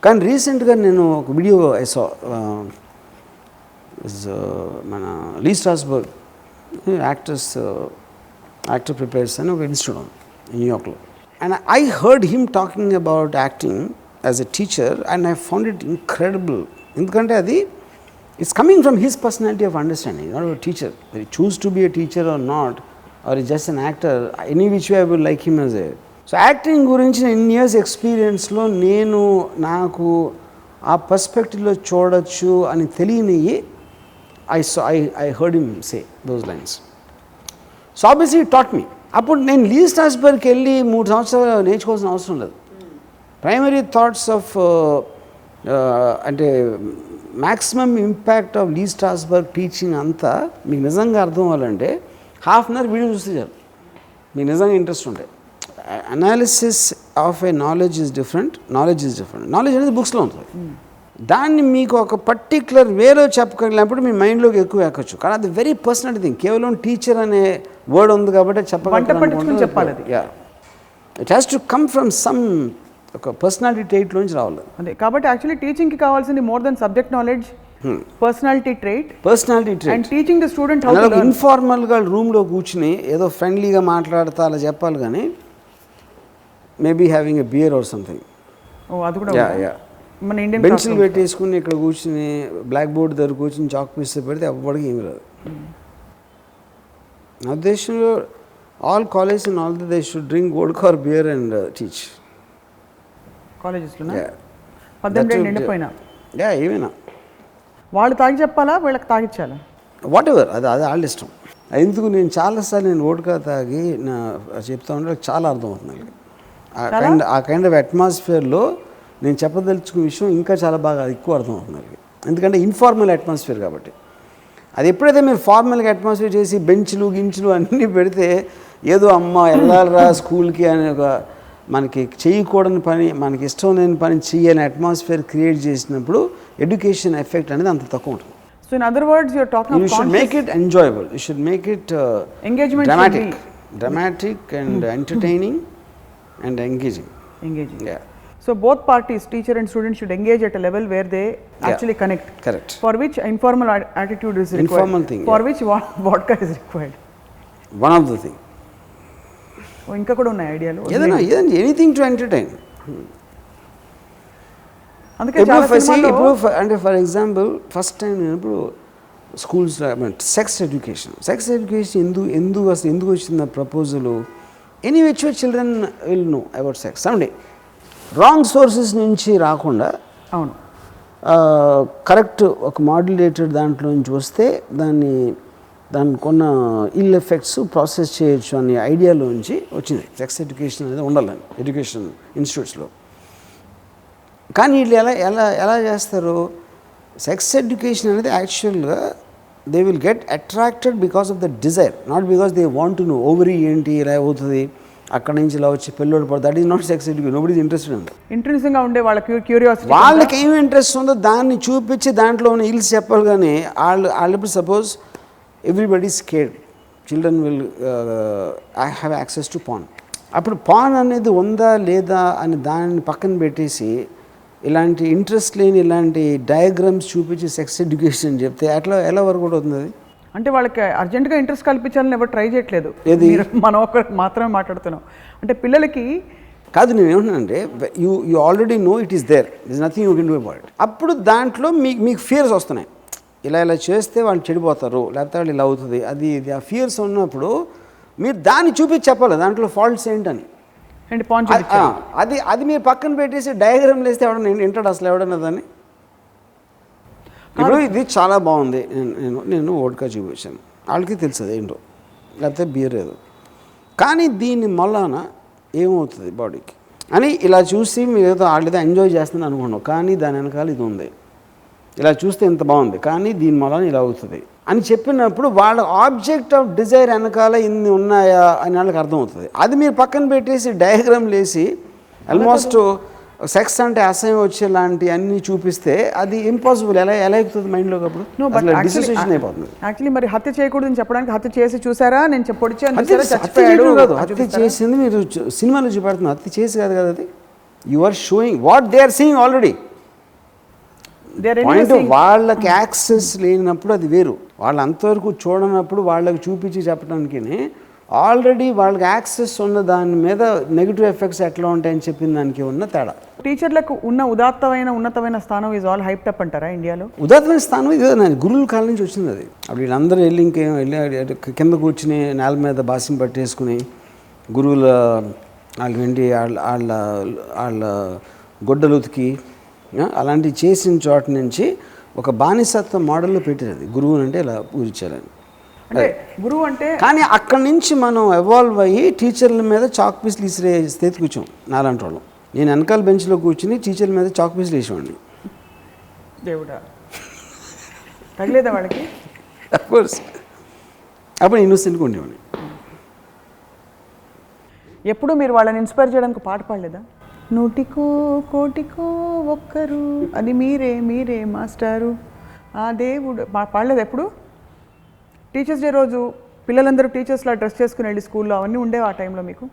కానీ రీసెంట్గా నేను ఒక వీడియో ఐ సా, మన లీ స్ట్రాస్బర్గ్ యాక్టర్ ప్రిపేర్స్ అని ఒక ఇన్స్టిట్యూట్ ఉంది న్యూయార్క్లో. And I heard him talking about acting as a teacher and I found it incredible. ఎందుకంటే అది it's coming from his personality of understanding, not a teacher. Very choose to be a teacher or not, or is just an actor, any which way I will like him as a. So acting గురించి in years ఎక్స్పీరియన్స్లో నాకు ఆ పర్స్పెక్టివ్లో చూడొచ్చు అని తెలియనివి I heard him say those lines. So obviously it taught me. అప్పుడు నేను లీ స్ట్రాస్బర్గ్కి వెళ్ళి 3 సంవత్సరాలు నేర్చుకోవాల్సిన అవసరం లేదు. ప్రైమరీ థాట్స్ ఆఫ్ అంటే maximum impact of Lee Strasberg teaching అంతా మీకు నిజంగా అర్థం అవ్వాలంటే హాఫ్ అన్ అవర్ వీడియో చూస్తే చాలు, మీకు నిజంగా ఇంట్రెస్ట్ ఉంటే. Analysis of A knowledge is different, knowledge అనేది బుక్స్లో ఉంటుంది. దాన్ని మీకు ఒక పర్టిక్యులర్ వేలో చెప్పగలిగినప్పుడు మీ మైండ్లోకి ఎక్కువ ఎక్కచ్చు. కానీ అది వెరీ పర్సనల్ థింగ్. కేవలం టీచర్ అనే వర్డ్ ఉంది కాబట్టి చెప్పాలి. It has to come from some ఒక పర్సనాలిటీ ట్రైట్లోంచి రావాలి. అదే కాబట్టి యాక్చువల్లీ టీచింగ్కి కావాల్సింది more than subject knowledge, personality trait and teaching the student how to learn. ఇన్ఫార్మల్గా రూమ్లో కూర్చుని ఏదో ఫ్రెండ్లీగా మాట్లాడతా అలా చెప్పాలి, కానీ maybe having a beer or something. అది కూడా మన ఇండియన్ బెంచ్లు పెట్టేసుకుని ఇక్కడ కూర్చుని బ్లాక్ బోర్డ్ దగ్గర కూర్చుని చాక్ పీస్ పెడితే ఎవ్వడికి ఏమి రాదు. నా ఉద్దేశంలో all college and all they should drink vodka or beer and teach. కాలేజెస్లో 18 నిండిపోయినా ఏమైనా వాళ్ళు తాగి చెప్పాలా, వీళ్ళకి తాగిచ్చాలా, వాట్ ఎవర్, అది వాళ్ళ ఇష్టం. ఎందుకు నేను చాలాసార్లు నేను వోడ్కా తాగి చెప్తా ఉంటే చాలా అర్థమవుతుంది. ఆ కైండ్ ఆఫ్ అట్మాస్ఫియర్లో నేను చెప్పదలుచుకున్న విషయం ఇంకా చాలా బాగా ఎక్కువ అర్థమవుతుంది. ఎందుకంటే ఇన్ఫార్మల్ అట్మాస్ఫియర్ కాబట్టి. అది ఎప్పుడైతే మీరు ఫార్మల్గా అట్మాస్ఫియర్ చేసి బెంచ్లు గించులు అన్నీ పెడితే ఏదో అమ్మ వెళ్ళాలరా స్కూల్కి అనే ఒక మనకి చేయకూడని పని, మనకి ఇష్టం లేని పని చేయని అట్మాస్ఫియర్ క్రియేట్ చేసినప్పుడు ఎడ్యుకేషన్ ఎఫెక్ట్ అనేది అంత తక్కువ ఉంటుంది. So in other words you're talking you should make it enjoyable, you should make it engagement dramatic and entertaining and engaging. Yeah. So both parties, teacher and student, should engage at a level where they actually connect. Correct. For which informal attitude is required. Informal thing. For which vodka is required. One of the thing. ఇంకా కూడా ఉన్నాయి ఐడియాలు. ఏదైనా anything to entertain. అందుకే అంటే for example first time నేను ఇప్పుడు schools sex education ఎందుకు వచ్చింది proposal. Any which children will know about sex someday. Wrong sources నుంచి రాకుండా అవును కరెక్ట్ ఒక మాడ్యులేటెడ్ దాంట్లో నుంచి వస్తే దానికి కొన్న ఇల్ ఎఫెక్ట్స్ ప్రాసెస్ చేయొచ్చు అనే ఐడియాలోంచి వచ్చింది సెక్స్ ఎడ్యుకేషన్ అనేది ఉండాలని ఎడ్యుకేషన్ ఇన్స్టిట్యూట్స్లో. కానీ వీళ్ళు ఎలా చేస్తారు, సెక్స్ ఎడ్యుకేషన్ అనేది యాక్చువల్గా they will get attracted because of the desire, not because they want to know ovary ఏంటి ఇలా అవుతుంది అక్కడి నుంచి ఇలా వచ్చి పిల్లోడు పడు. That is not sex education. Nobody is interested in that. ఇంట్రెస్టింగ్గా ఉండే వాళ్ళకి క్యూరియాసిటీ, వాళ్ళకి ఏమి ఇంట్రెస్ట్ ఉందో దాన్ని చూపించి దాంట్లో ఉన్న ఇల్స్ చెప్పాలి. కానీ వాళ్ళు suppose everybody scared children will have access to pan. అప్పుడు పాన్ అనేది ఉందా లేదా అని దాన్ని పక్కన పెట్టేసి ఇలాంటి ఇంట్రెస్ట్ లేని ఇలాంటి డయాగ్రామ్స్ చూపించి సెక్స్ ఎడ్యుకేషన్ చెప్తే ఎలా వరకు కూడా అవుతుంది. అది అంటే వాళ్ళకి అర్జెంటుగా ఇంట్రెస్ట్ కల్పించాలని ఎవరు ట్రై చేయట్లేదు. మనం ఒకరికి మాత్రమే మాట్లాడుతున్నాం. అంటే పిల్లలకి కాదు, నేను ఏమంటున్నానంటే you already know it is there, is nothing you can do about it. అప్పుడు దాంట్లో మీకు ఫియర్స్ వస్తున్నాయి, ఇలా చేస్తే వాళ్ళు చెడిపోతారు, లేకపోతే వాళ్ళు ఇలా అవుతుంది, అది ఆ ఫియర్స్ ఉన్నప్పుడు మీరు దాన్ని చూపించి చెప్పాలి దాంట్లో ఫాల్ట్స్ ఏంటని. అది మీరు పక్కన పెట్టేసి డయాగ్రామ్లు వేస్తే ఎవడన్నా వింటాడు అసలు ఎవడన్నా దాన్ని. ఇప్పుడు ఇది చాలా బాగుంది, నేను వోడ్కా చూపించాను, వాళ్ళకి తెలుస్తుంది ఏంటో, లేకపోతే బియర్ ఏదో. కానీ దీని మళ్ళాన ఏమవుతుంది బాడీకి అని ఇలా చూసి మీరు ఏదో వాళ్ళేదో ఎంజాయ్ చేస్తుంది అనుకున్నాం, కానీ దాని వెనకాల ఇది ఉంది. ఇలా చూస్తే ఇంత బాగుంది కానీ దీని వలన ఇలా అవుతుంది అని చెప్పినప్పుడు వాళ్ళ ఆబ్జెక్ట్ ఆఫ్ డిజైర్ వెనకాల ఇన్ని ఉన్నాయా అని వాళ్ళకి అర్థమవుతుంది. అది మీరు పక్కన పెట్టేసి డయాగ్రామ్లు వేసి ఆల్మోస్ట్ సెక్స్ అంటే అసహ్యం వచ్చేలాంటి అన్నీ చూపిస్తే అది ఇంపాసిబుల్. ఎలా ఎక్కుతుంది మైండ్లోకి? అప్పుడు డిసిషన్ అయిపోతుంది. యాక్చువల్లీ మరి హత్య చేయకూడదని చెప్పడానికి హత్య చేసి చూసారా, నేను హత్య చేసింది మీరు సినిమాలో చూపెడుతున్నారు, హత్య చేసి కాదు కదా అది. You are showing what they are seeing already. Point వాళ్ళకి యాక్సెస్ లేనప్పుడు అది వేరు, వాళ్ళు అంతవరకు చూడనప్పుడు వాళ్ళకి చూపించి చెప్పడానికి ఆల్రెడీ వాళ్ళకి యాక్సెస్ ఉన్న దాని మీద నెగిటివ్ ఎఫెక్ట్స్ ఎట్లా ఉంటాయని చెప్పిన దానికి ఉన్న తేడా. టీచర్లకు ఉన్న ఉన్నతమైన స్థానం ఈజ్ ఆల్ హైప్డ్ అప్ అంటారా ఇండియాలో? ఉదాత్తమైన స్థానం ఇది గురువుల కాలం నుంచి వచ్చింది అది. అప్పుడు వీళ్ళందరూ వెళ్ళి కింద కూర్చుని నేల మీద బాసిం పట్టేసుకుని గురువుల వాళ్ళకి వెండి వాళ్ళ గొడ్డలు ఉతికి అలాంటివి చేసిన చోట నుంచి ఒక బానిసత్వ మోడల్లో పెట్టినది గురువు అంటే ఇలా పూజించాలని. అంటే గురువు అంటే కానీ అక్కడి నుంచి మనం ఎవాల్వ్ అయ్యి టీచర్ల మీద చాక్ పీస్లు ఇసిరే స్థితికి కూర్చోం. నాలాంటి వాళ్ళం, నేను వెనకాల బెంచ్లో కూర్చుని టీచర్ల మీద చాక్ పీస్లు వేసేవాడిని. దేవుడా, తగలేదా వాళ్ళకి? అఫ్కోర్స్ అప్పుడు ఇన్నోసెంట్గా ఉండేవాడిని. ఎప్పుడు మీరు వాళ్ళని ఇన్స్పైర్ చేయడానికి పాట పాడలేదా? నూటికో కోటికో ఒక్కరు అది మీరే మీరే మాస్టారు ఆ దేవుడు పాడలేదు ఎప్పుడు? టీచర్స్ డే రోజు పిల్లలందరూ టీచర్స్లా డ్రెస్ చేసుకుని వెళ్ళి స్కూల్లో అవన్నీ ఉండేవి ఆ టైంలో మీకు?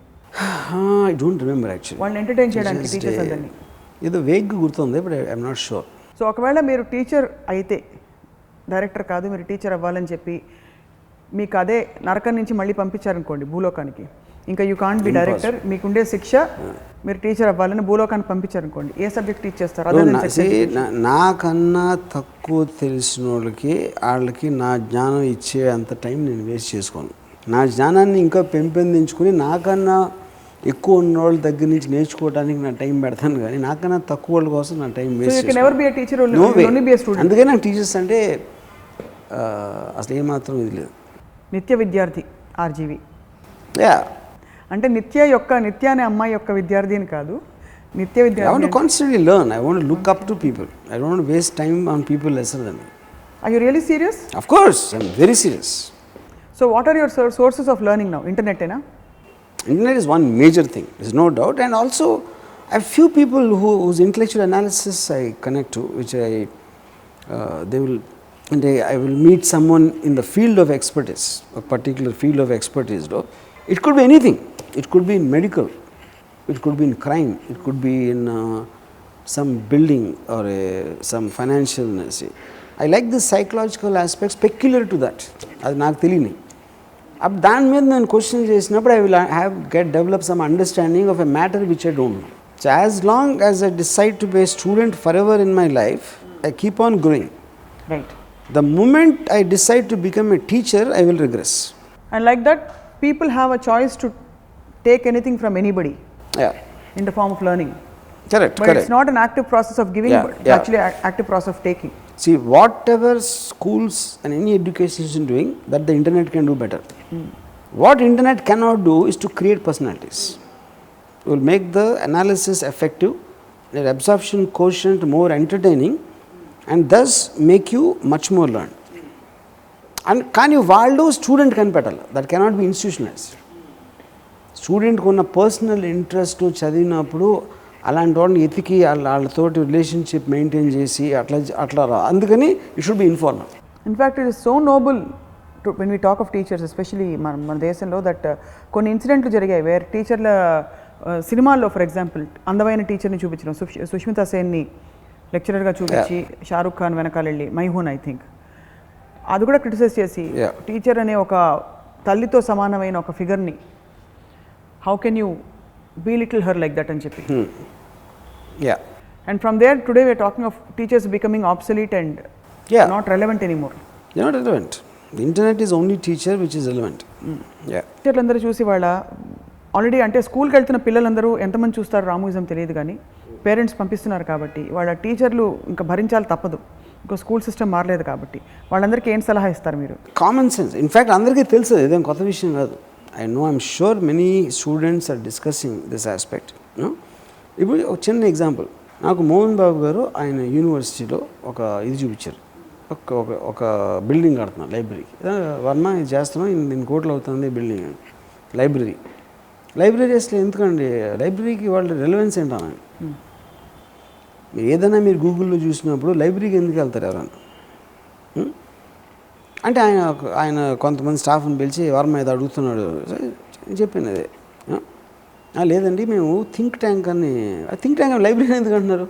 I don't remember actually. వాళ్ళని ఎంటర్టైన్ చేయడానికి టీచర్స్ అందరినీ ఏదో వేగ్గా గుర్తుంది, but I'm not sure. So ఒకవేళ మీరు టీచర్ అయితే, డైరెక్టర్ కాదు మీరు టీచర్ అవ్వాలని చెప్పి మీకు అదే నరకం నుంచి మళ్ళీ పంపించారనుకోండి భూలోకానికి, ఇంకా యూ కాంట్ బి డైరెక్టర్, మీకుండే శిక్ష మీరు టీచర్ అవ్వాలని భూలోకానికి పంపించారనుకోండి, ఏ సబ్జెక్ట్ టీచ్ చేస్తారు? నాకన్నా తక్కువ తెలిసిన వాళ్ళకి నా జ్ఞానం ఇచ్చే అంత టైం నేను వేస్ట్ చేసుకోను. నా జ్ఞానాన్ని ఇంకా పెంపొందించుకుని నాకన్నా ఎక్కువ ఉన్న వాళ్ళ దగ్గర నుంచి నేర్చుకోవడానికి నా టైం పెడతాను, కానీ నాకన్నా తక్కువ వాళ్ళ కోసం నా టైం వేస్ట్. అందుకే నాకు టీచర్స్ అంటే అసలు ఏమాత్రం ఇది లేదు. నిత్య విద్యార్థి ఆర్జీవి. యా, అంటే నిత్య అనే అమ్మాయి యొక్క విద్యార్థి అని కాదు, నిత్య విద్యార్థి. I want to constantly learn. I want to look up to people. I don't want to waste time on people lesser than me. Are you really serious? Of course, I'm very serious. So what are your sources of learning now? Internet na? Internet is one major thing, there's no doubt. And also I have few people whose intellectual analysis I connect to, which I will meet someone in the field of expertise, a particular field of expertise. It could be anything. It could be in medical, it could be in crime, it could be in some building or some financial. I like the psychological aspects peculiar to that. అది నాకు తెలియని దాని మీద నేను question చేసినప్పుడు I will develop some understanding of a matter which I don't know. So as long as I decide to be a student forever in my life, I keep on growing. Right. The moment I decide to become a teacher, I will regress. And like that, people have a choice to take anything from anybody. Yeah. In the form of learning. Correct. But it's not an active process of giving, but it's actually an active process of taking. See, whatever schools and any education is doing, that the internet can do better. What internet cannot do is to create personalities. It will make the analysis effective, the absorption quotient more entertaining, and thus make you much more learned. And can you value student can better? That cannot be institutionalized. స్టూడెంట్కి ఉన్న personal interest చదివినప్పుడు అలాంటి వాళ్ళని ఎతికి వాళ్ళతోటి relationship maintain చేసి అట్లా అందుకని it should be informal. In fact it is so noble when we talk of teachers, especially మన దేశంలో, దట్ కొన్ని ఇన్సిడెంట్లు జరిగాయి వేర్ టీచర్ల సినిమాల్లో, ఫర్ ఎగ్జాంపుల్ అందమైన టీచర్ని చూపించడం, సుష్మితా సేన్ని లెక్చరర్గా చూపించి షారూక్ ఖాన్ వెనకాల వెళ్ళి మైహూన్ ఐ థింక్ అది కూడా క్రిటిసైజ్ చేసి టీచర్ అనే ఒక తల్లితో సమానమైన ఒక ఫిగర్ని how can you belittle her like that and cheppi. Yeah. And from there today we are talking of teachers becoming obsolete and not relevant anymore. They are not relevant. The internet is only teacher which is relevant. Yeah. టీచర్లందరూ చూసి వాళ్ళ already అంటే స్కూల్కి వెళ్తున్న పిల్లలందరూ ఎంతమంది చూస్తారు రామోయిజం తెలియదు, కానీ పేరెంట్స్ పంపిస్తున్నారు కాబట్టి వాళ్ళ టీచర్లు ఇంకా భరించాలి తప్పదు, ఇంకో స్కూల్ సిస్టమ్ మారలేదు కాబట్టి వాళ్ళందరికీ ఏం సలహా ఇస్తారు మీరు? Common sense. ఇన్ఫ్యాక్ట్ అందరికీ తెలుసు, ఇదేం కొత్త విషయం కాదు. I'm sure many students are discussing this aspect. ఇప్పుడు ఒక చిన్న ఎగ్జాంపుల్, నాకు మోహన్ బాబు గారు ఆయన యూనివర్సిటీలో ఒక ఇది చూపించారు, ఒక బిల్డింగ్ కడుతున్నాం లైబ్రరీకి. వర్మ ఇది చేస్తున్నాం, ఇన్ని కోట్లు అవుతుంది బిల్డింగ్ అని. లైబ్రరీ అసలు ఎందుకండి లైబ్రరీకి వాళ్ళ రెలవెన్స్ ఏంటన్నా? ఏదైనా మీరు గూగుల్లో చూసినప్పుడు లైబ్రరీకి ఎందుకు వెళ్తారు ఎవరన్నా అంటే ఆయన కొంతమంది స్టాఫ్ని పిలిచి వర్మ ఏదో అడుగుతున్నాడు చెప్పింది అదే. లేదండి మేము థింక్ ట్యాంక్ లైబ్రరీ ఎందుకు అంటున్నారు?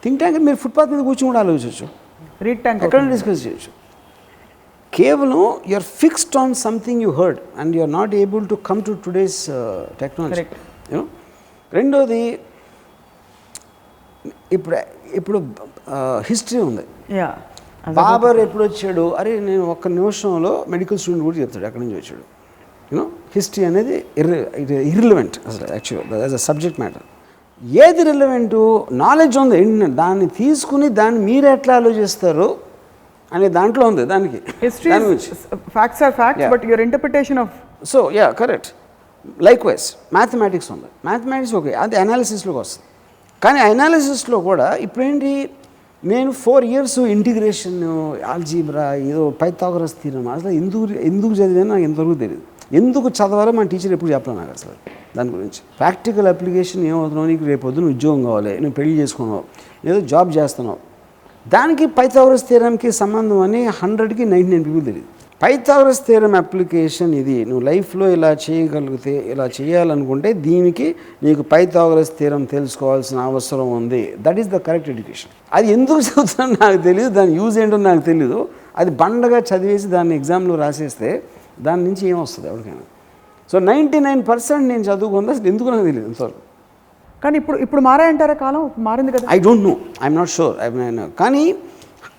థింక్ ట్యాంక్ మీరు ఫుట్పాత్ మీద కూర్చొని కూడా ఆలోచించవచ్చు, రీడ్ ట్యాంక్ ఎక్కడ డిస్కస్ చేయొచ్చు. కేవలం you are fixed on something you heard and you are not able to come to today's technology. రెండోది ఇప్పుడు హిస్టరీ ఉంది. బాబర్ ఎప్పుడు వచ్చాడు? అరే నేను ఒక్క నిమిషంలో మెడికల్ స్టూడెంట్ కూడా చెప్తాడు ఎక్కడి నుంచి వచ్చాడు. హిస్టరీ అనేది ఇర్రిలవెంట్ అసలు యాక్చువల్గా యాజ్ అ సబ్జెక్ట్ మ్యాటర్. ఏది రిలవెంటు? నాలెడ్జ్ ఉంది, దాన్ని తీసుకుని దాన్ని మీరు ఎట్లా ఆలోచిస్తారు అనే దాంట్లో ఉంది. దానికి facts are facts but your interpretation of. So correct. Likewise mathematics ఉంది, మ్యాథమెటిక్స్ ఓకే, అది అనాలిసిస్లోకి వస్తుంది. కానీ అనాలిసిస్లో కూడా ఇప్పుడేంటి, నేను 4 years ఇంటిగ్రేషన్ ఆల్జీబ్రా ఏదో పైథాగరస్ థీరమ్ అసలు ఎందుకు చదివానో నాకు ఎంతవరకు తెలియదు. ఎందుకు చదవాలో మా టీచర్ ఎప్పుడు చెప్పలేదు నాకు అసలు. దాని గురించి. ప్రాక్టికల్ అప్లికేషన్ ఏమవుతున్నావు, నీకు రేపు పొద్దున ఉద్యోగం కావాలి, నువ్వు పెళ్లి చేసుకున్నావు, ఏదో జాబ్ చేస్తున్నావు, దానికి పైథాగరస్ థియరంకి సంబంధం అని 100కి 99 పీపుల్ తెలియదు. పైథాగరస్ థియరం అప్లికేషన్ ఇది, నువ్వు లైఫ్లో ఇలా చేయగలిగితే, ఇలా చేయాలనుకుంటే దీనికి నీకు పైథాగరస్ థియరం తెలుసుకోవాల్సిన అవసరం ఉంది. That is the correct education. అది ఎందుకు చదువుతానో నాకు తెలియదు, దాని యూజ్ ఏంటో నాకు తెలియదు. అది బండగా చదివేసి దాన్ని ఎగ్జామ్లో రాసేస్తే దాని నుంచి ఏమొస్తుంది ఎవరికైనా. సో 99% నేను చదువుకుందా అసలు ఎందుకు నాకు తెలియదు ఇంతవరకు. కానీ ఇప్పుడు మారాయంటారా, కాలం మారింది కదా? I don't know, I'm not sure. కానీ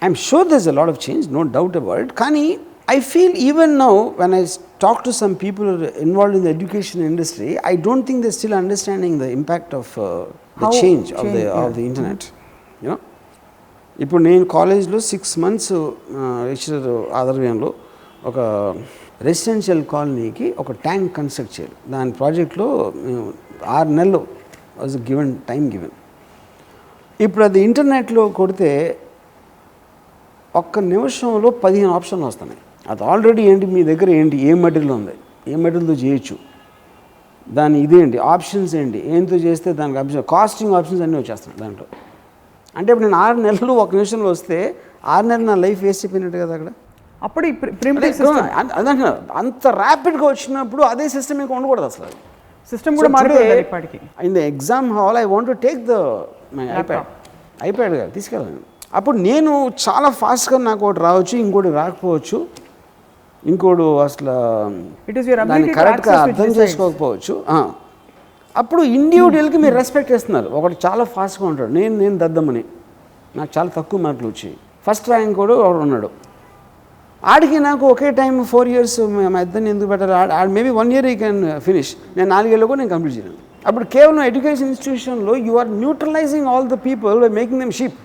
I'm sure there is a lot of change, no doubt about it. కానీ I feel even now when I talk to some people involved in the education industry, I don't think they're still understanding the impact of the change of the internet. You know, ఇప్పుడు నేను కాలేజ్లో 6 months lecturer ఆధ్వర్యంలో ఒక residential కాలనీకి ఒక tank construct చేయాలి. దాని ప్రాజెక్ట్లో 6 నెలలు వాజ్ గివెన్ టైం గివెన్. ఇప్పుడు అది ఇంటర్నెట్లో కొడితే ఒక్క నిమిషంలో 15 ఆప్షన్లు వస్తున్నాయి. అది ఆల్రెడీ ఏంటి, మీ దగ్గర ఏంటి, ఏ మెటీరియల్ ఉంది, ఏ మెటీరియల్తో చేయొచ్చు, దాని ఇదేంటి, ఆప్షన్స్ ఏంటి, ఏంతో చేస్తే దానికి ఆప్షన్, కాస్టింగ్ ఆప్షన్స్ అన్నీ వచ్చేస్తున్నాయి దాంట్లో. అంటే ఇప్పుడు నేను 6 నెలలు ఒక నిమిషంలో వస్తే 6 నెలలు నా లైఫ్ వేస్ట్ అయిపోయినట్టు కదా అక్కడ. అప్పుడు అదంటే అంత ర్యాపిడ్గా వచ్చినప్పుడు అదే సిస్టమ్ ఇంకా ఉండకూడదు అసలు. సిస్టమ్ కూడా మారిపోయింది ఇప్పటికి. In the exam hall I want to take my iPad కదా తీసుకెళ్ళాను. అప్పుడు నేను చాలా ఫాస్ట్గా నాకు ఒకటి రావచ్చు, ఇంకోటి రాకపోవచ్చు, ఇంకోటి అసలు దాన్ని కరెక్ట్గా అర్థం చేసుకోకపోవచ్చు. అప్పుడు ఇండివిజువల్కి మీరు రెస్పెక్ట్ ఇస్తున్నారు. ఒకటి చాలా ఫాస్ట్గా ఉంటాడు, నేను దద్దమని, నాకు చాలా తక్కువ మార్కులు వచ్చాయి, ఫస్ట్ ర్యాంక్ కూడా ఒకడు ఉన్నాడు, ఆడికి నాకు ఒకే టైం 4 years మా ఇద్దరిని ఎందుకు పెట్టారు, ఆడు మేబీ 1 year ఈ కెన్ ఫినిష్, నేను 4 ఏళ్ళు కూడా నేను కంప్లీట్ చేయను. అప్పుడు కేవలం ఎడ్యుకేషన్ ఇన్స్టిట్యూషన్లో you are neutralizing all the people by making them sheep.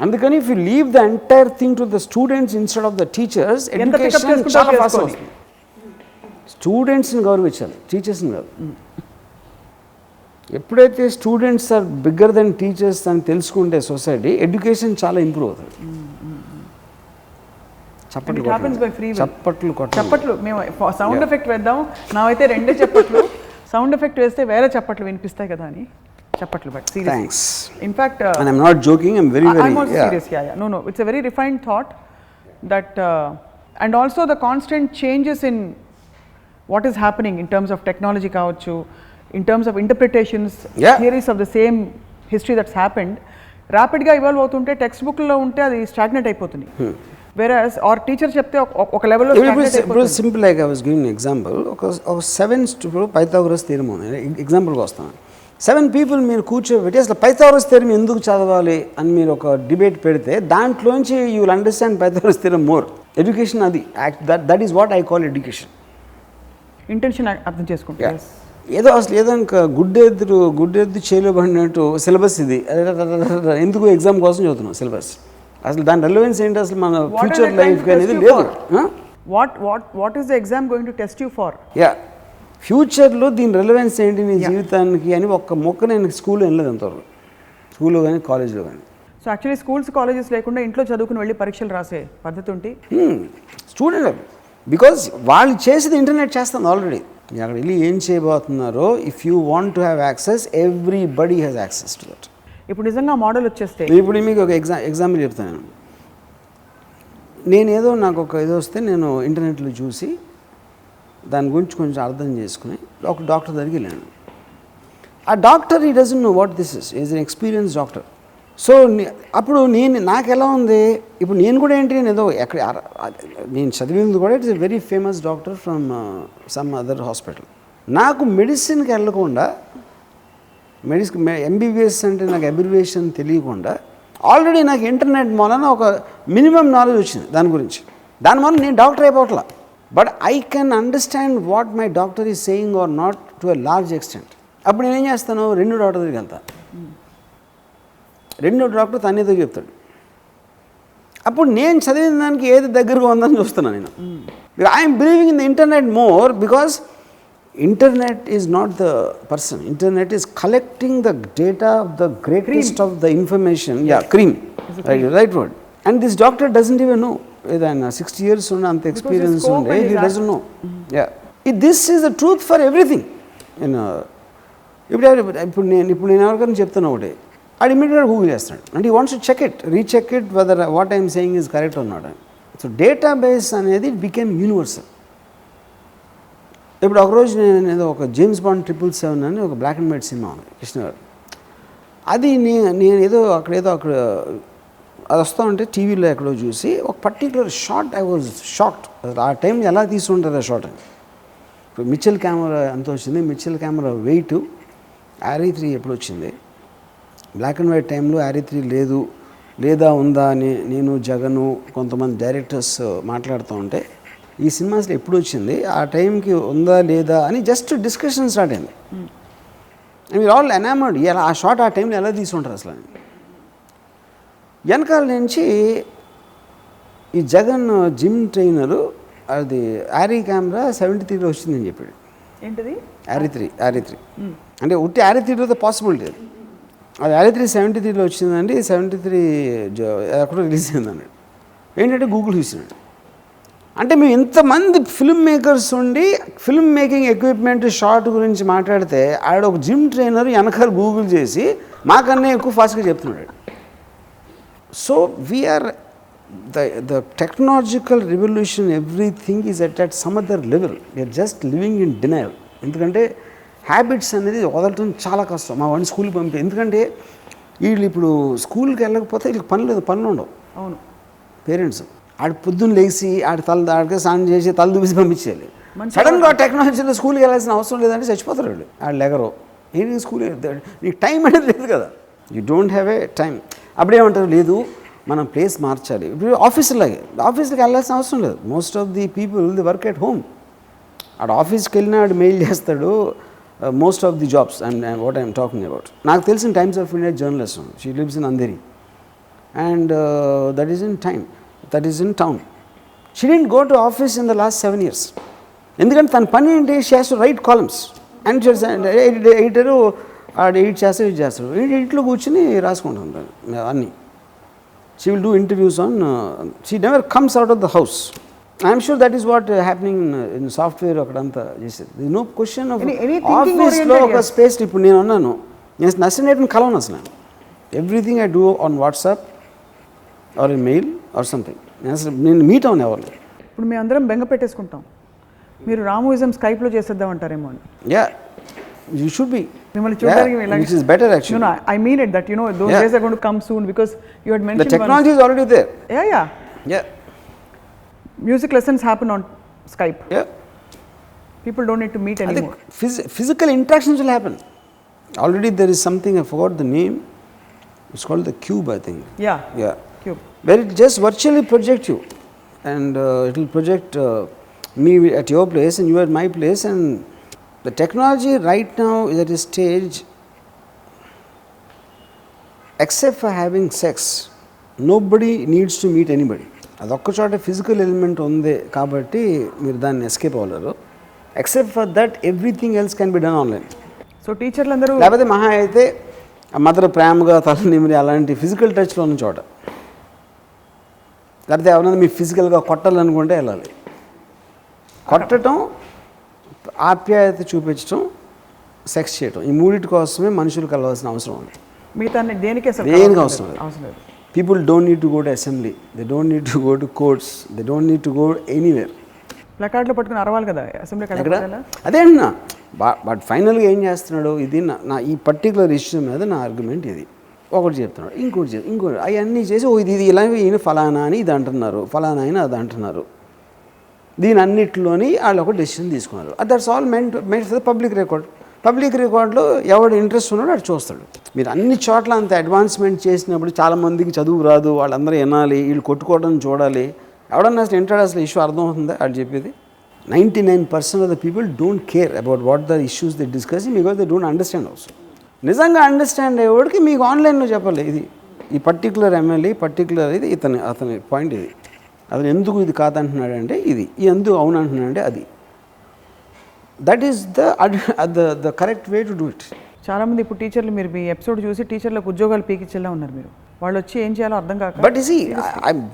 అందుకని if you leave the entire thing to the students instead of the teachers, education చాలా ఫాస్ట్ వస్తుంది. స్టూడెంట్స్ని గౌరవించాలి, టీచర్స్ని కాదు. ఎప్పుడైతే students are bigger than teachers అని తెలుసుకుంటే సొసైటీ, ఎడ్యుకేషన్ చాలా ఇంప్రూవ్ అవుతుంది. చప్పట్లు మేము సౌండ్ ఎఫెక్ట్ వేద్దాం. నావైతే 2 చప్పట్లు, సౌండ్ ఎఫెక్ట్ వేస్తే వేరే చప్పట్లు వినిపిస్తాయి కదా అని చప్పట్లు. But thanks. In fact, and I'm not joking, I'm very I'm also serious. Yeah. No, it's a very refined thought that and also the constant changes in what is happening in terms of technology kaavachu, in terms of interpretations, theories of the same history that's happened, rapid ga evolve avutunte text book lo unte adi stagnate ayipotundi. Whereas or teacher chepte oka level lo stagnate ayipotundi. Simple, like I was giving an example, oka 7 Pythagoras theorem ఉంది, example గా వస్తాను. 7 people మీరు కూర్చోబెట్టి అసలు Pythagoras theorem ఎందుకు చదవాలి అని మీరు ఒక డిబేట్ పెడితే దాంట్లోంచి you will understand Pythagoras theorem more. Education అది, that is what I call education. Intention అర్థం చేసుకుంటే ఏదో అసలు ఏదో ఇంకా గుడ్డెద్దు చేలో పడినట్టు సిలబస్ ఇది, ఎందుకు ఎగ్జామ్ కోసం చదువుతున్నాం సిలబస్, అసలు దాని రెలవెన్స్ ఏంటి అసలు మన ఫ్యూచర్ లైఫ్ అనేది లేదు. What is the exam going to test you for? ఫ్యూచర్లో దీని రెలవెన్స్ ఏంటి నీ జీవితానికి అని ఒక్క మొక్క నేను స్కూల్లో వెళ్ళలేదు అంతవరకు, స్కూల్లో కానీ కాలేజ్లో కానీ. సో యాక్చువల్లీ స్కూల్స్ కాలేజెస్ లేకుండా ఇంట్లో చదువుకుని వెళ్ళి పరీక్షలు రాసే పద్ధతి ఉంటే స్టూడెంట్, బికాజ్ వాళ్ళు చేసేది ఇంటర్నెట్ చేస్తుంది ఆల్రెడీ. మీరు అక్కడ వెళ్ళి ఏం చేయబోతున్నారో, if you want to have access, everybody has access to that. ఇప్పుడు నిజంగా మోడల్ వచ్చేస్తే, ఇప్పుడు మీకు ఒక ఎగ్జాంపుల్ చెప్తాను. నాకు ఒక ఏదో వస్తే నేను ఇంటర్నెట్లో చూసి దాని గురించి కొంచెం అర్థం చేసుకుని ఒక డాక్టర్ దగ్గరికి వెళ్ళాను. ఆ doctor he doesn't know what this is, is an experience doctor. So అప్పుడు నాకు ఎలా ఉంది, ఇప్పుడు నేను కూడా ఏంటి, నేను ఏదో నేను చదివింది కూడా it's a very famous doctor from some other hospital. నాకు మెడిసిన్కి వెళ్ళకుండా, ఎంబీబీఎస్ అంటే నాకు అబ్రివేషన్ తెలియకుండా ఆల్రెడీ నాకు ఇంటర్నెట్ మూలన ఒక మినిమం నాలెడ్జ్ వచ్చింది దాని గురించి. దాని వల్ల నేను డాక్టర్ అయిపోవట్లా, but I can understand what my doctor is saying or not to a large extent. అప్పుడు నేనేం చేస్తాను, 2 డాక్టర్ దగ్గరికి వెళ్తాను, 2 డాక్టర్ తనేదో చెప్తాడు. అప్పుడు నేను చదివిన దానికి ఏది దగ్గరగా ఉందని చూస్తున్నాను నేను. I'm believing in the internet more, because internet is not the person, internet is collecting the data of the greatest of the information. Cream, right word. And this doctor doesn't even know. ఏదైనా 60 years ఉన్న అంత experience ఉండే, he doesn't know. This is the truth for everything. ఇప్పుడు నేను ఎవరికైనా చెప్తాను ఒకటి అది ఇమీడియట్గా గూగుల్ చేస్తాడు అంటే ఈ wants to check it recheck it whether what I'm saying is correct or not. So database అనేది బికేమ్ యూనివర్సల్. ఇప్పుడు ఒకరోజు నేను ఏదో ఒక జేమ్స్ బాండ్ 777 అని ఒక బ్లాక్ అండ్ వైట్ సినిమా ఉంది కృష్ణ గారు. అది నేను ఏదో అక్కడ అది వస్తూ ఉంటే టీవీలో ఎక్కడో చూసి ఒక particular shot I was shocked. ఆ టైం ఎలా తీసుకుంటారు ఆ షాట్ అని. ఇప్పుడు మిచెల్ కెమెరా ఎంత వచ్చింది, మిచెల్ కెమెరా వెయిట్ RE3 ఎప్పుడు వచ్చింది, బ్లాక్ అండ్ వైట్ టైంలో RE3 లేదా ఉందా అని నేను జగను కొంతమంది డైరెక్టర్స్ మాట్లాడుతూ ఉంటే ఈ సినిమా అసలు ఎప్పుడు వచ్చింది, ఆ టైంకి ఉందా లేదా అని జస్ట్ డిస్కషన్ స్టార్ట్ అయింది. మీరు ఆల్ ఎనామర్డ్ ఎలా ఆ షాట్ ఆ టైంలో ఎలా తీసుకుంటారు అసలు అని. వెనకాల నుంచి ఈ జగన్ జిమ్ ట్రైనరు అది RE కెమెరా 73లో వచ్చిందని చెప్పాడు. ఏంటిది RE3 అంటే ఉట్టి RE3లో పాసిబిలిటీ అది RE3 73లో వచ్చిందండి. 73 ఎక్కడో రిలీజ్ అయిందన్నాడు. ఏంటంటే గూగుల్ చూసినాడు. అంటే మేము ఇంతమంది ఫిల్మ్ మేకర్స్ ఉండి ఫిల్మ్ మేకింగ్ ఎక్విప్మెంట్ షార్ట్ గురించి మాట్లాడితే ఆడ ఒక జిమ్ ట్రైనర్ వెనకాల గూగుల్ చేసి మాకన్నా ఎక్కువ ఫాస్ట్గా చెప్తున్నాడు. So we're the technological revolution, everything is at some other level. We are just living in denial. ఎందుకంటే హ్యాబిట్స్ అనేది వదలటం చాలా కష్టం. మా వాడిని స్కూల్కి పంపి ఎందుకంటే వీళ్ళు ఇప్పుడు స్కూల్కి వెళ్ళకపోతే వీళ్ళకి పనులు ఉండవు. అవును, పేరెంట్స్ ఆడు పొద్దున్న లేచి ఆడికి స్నానం చేసి తల దూసి పంపించేయాలి. సడన్గా టెక్నాలజీలో స్కూల్కి వెళ్ళాల్సిన అవసరం లేదంటే చచ్చిపోతారు వాళ్ళు. ఆడు లెగరు ఏంటి స్కూల్ నీకు టైం అనేది లేదు కదా, you don't have a time. అప్పుడేమంటారు లేదు మనం ప్లేస్ మార్చాలి. ఇప్పుడు ఆఫీస్కి వెళ్ళాల్సిన అవసరం లేదు. Most of the people the work at home. ఆడు ఆఫీస్కి వెళ్ళినా ఆడు మెయిల్ చేస్తాడు. Most of the jobs and what I'm talking about. నాకు తెలిసిన Times of India journalist, she lives in Andheri and that is in town. She didn't go to office in the last 7 years. ఎందుకంటే తన పని ఏంటి, she has to right columns and editor ఆడు edit చేస్తాడు, ఇది చేస్తాడు. ఇంట్లో కూర్చొని రాసుకుంటాను అన్నీ. She will do interviews on, she never comes out of the house. I am sure that is what happening in software akadanta chesedi. There is no question of office lo oka space. Ipudu nenu annanu yes nasinetun kalavanu asla. Everything I do on WhatsApp or in mail or something. నేను meet అవును ఎవరు. ఇప్పుడు మేము అందరం బెంగ పెట్టేసుకుంటాం. మీరు రామోయిజం స్కైప్లో చేసేద్దాం అంటారేమో అని. Yeah, you should be. Which is better actually. No, I mean it that those days are going to come soon because you had mentioned the technology is already there. Yeah. Music lessons happen on Skype. Yeah. People don't need to meet anymore. Physical interactions will happen. Already there is something, I forgot the name. It's called the Cube, I think. Yeah. Cube. Where it just virtually project you and it will project me at your place and you at my place, and the technology right now is at a stage, except for having sex, nobody needs to meet anybody. అదొక్క చోట physical element ఉంది కాబట్టి మీరు దాన్ని escape అవ్వలేరు. Except for that everything else can be done online. So టీచర్లు అందరూ లేకపోతే మహా అయితే మదర్ ప్రేమగా తల నిమిరి అలాంటి ఫిజికల్ టచ్లో ఉన్న చోట, లేకపోతే ఎవరైనా మీరు ఫిజికల్గా కొట్టాలనుకుంటే వెళ్ళాలి. కొట్టడం, ఆప్యాయత చూపించడం, సెక్స్ చేయడం, ఈ మూడింటి కోసమే మనుషులు కలవాల్సిన అవసరం ఉంది. మిగతా దేనికి అవసరం లేదు. People don't need to go to assembly, they don't need to go to courts, they don't need to go anywhere. ప్లకార్డులో పట్టుకుని అరవాలి కదా అసెంబ్లీ. అదే అన్నా. బట్ ఫైనల్గా ఏం చేస్తున్నాడు, ఇది నా ఈ పర్టికులర్ ఇష్యూ మీద నా ఆర్గ్యుమెంట్ ఇది, ఒకటి చెప్తున్నాడు, ఇంకోటి అవన్నీ చేసి ఇది ఇలా ఈయన ఫలానా అని ఇది అంటున్నారు, ఫలానా అయినా అది అంటున్నారు. దీని అన్నిటిలోని వాళ్ళు ఒక డెసిషన్ తీసుకున్నారు. That's all meant for the public record. Public రికార్డులో ఎవడు ఇంట్రెస్ట్ ఉన్నాడో అటు చూస్తాడు. మీరు అన్ని చోట్ల అంత అడ్వాన్స్మెంట్ చేసినప్పుడు చాలామందికి చదువు రాదు, వాళ్ళందరూ వినాలి, వీళ్ళు కొట్టుకోవడం చూడాలి. ఎవడన్నా అసలు ఇంట్రెస్ట్ అసలు ఇష్యూ అర్థమవుతుందా అది చెప్పేది? 99% of the people don't care about what the issues they discussing because they don't understand also. నిజంగా అండర్స్టాండ్ అయ్యేవాడికి మీకు ఆన్లైన్లో చెప్పాలి, ఇది ఈ పర్టికులర్ ఎమ్మెల్యే పర్టికులర్ ఇది అతని పాయింట్ ఇది, అతను ఎందుకు ఇది కాదంటున్నాడు అంటే ఇది, ఎందుకు అవును అంటున్నాడు అంటే అది. That is the correct way to do it. చాలామంది ఇప్పుడు టీచర్లు, మీరు మీ ఎపిసోడ్ చూసి టీచర్లకు ఉద్యోగాలు పీకిచ్చేలా ఉన్నారు మీరు. వాళ్ళు వచ్చి ఏం చేయాలో అర్థం కాక. But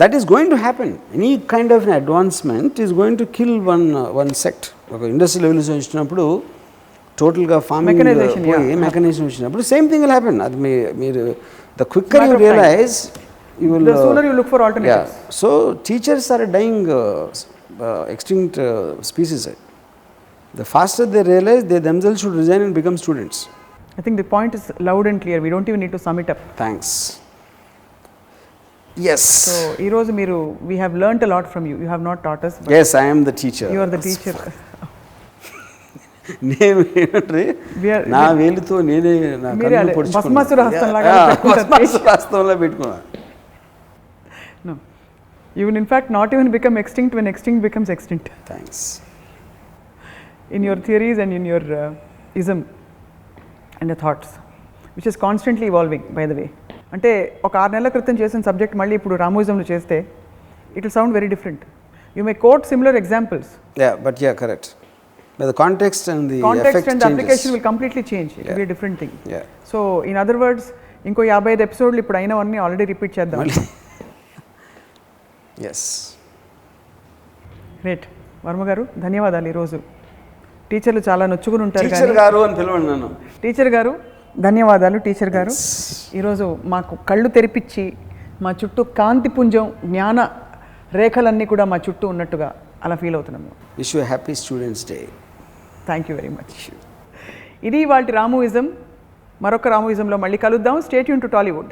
that is going to happen. Any kind of advancement is going to kill one sect. ఒక ఇండస్ట్రియల్ రెవల్యూషన్ వచ్చినప్పుడు టోటల్గా ఫార్మింగ్ Mechanization, పోయి మెకనైజేషన్ వచ్చినప్పుడు సేమ్ థింగ్ విల్ హ్యాపెన్. అది మీరు the quicker you Matter of time. Realize you will The sooner you look for alternatives. So teachers are dying extinct species. The faster they realize they themselves should resign and become students. I think the point is loud and clear. We don't even need to sum it up. Thanks. Yes. So, ee roju meeru we have learnt a lot from you. You have not taught us, but Yes, I am the teacher. you are the teacher. నేను ఏంటంటే నా వేలుతో నేనే నా మీరే కన్ను అదే పొడుచుకున్నా. భస్మాసుర హస్తం లాగా Yeah, పెట్టుకుంటారు. భస్మాసుర హస్తంలో పెట్టుకున్నా. No. You will in fact not even become extinct when extinct becomes extinct. Thanks. In your theories and in your ism and your thoughts, which is constantly evolving, by the way. అంటే ఒక 6 నెలల క్రితం చేసిన subject మళ్ళీ ఇప్పుడు రామోయిజంలో చేస్తే it will sound very different. You may quote similar examples. But yeah, correct. But the context and the Context effect and the changes. application will completely change. It will be a different thing. Yeah. So in other words, ఇంకో 55 ఎపిసోడ్లు ఇప్పుడు అయినవన్నీ already repeat చేద్దాం. Yes. Great. Varma గారు ధన్యవాదాలు. ఈరోజు టీచర్లు చాలా నొచ్చుకుని ఉంటారు టీచర్ కానీ గారు అని పిలవండి నన్ను. టీచర్ గారు ధన్యవాదాలు. టీచర్ గారు ఈరోజు మాకు కళ్ళు తెరిపించి మా చుట్టూ కాంతిపుంజం జ్ఞాన రేఖలన్నీ కూడా మా చుట్టూ ఉన్నట్టుగా అలా ఫీల్ అవుతున్నాము. Wish you a happy Students' Day. Thank you very much. ఇది వాటి రామోయిజం. మరొక రామోయిజంలో మళ్ళీ కలుద్దాం. Stay tune to Tollywood.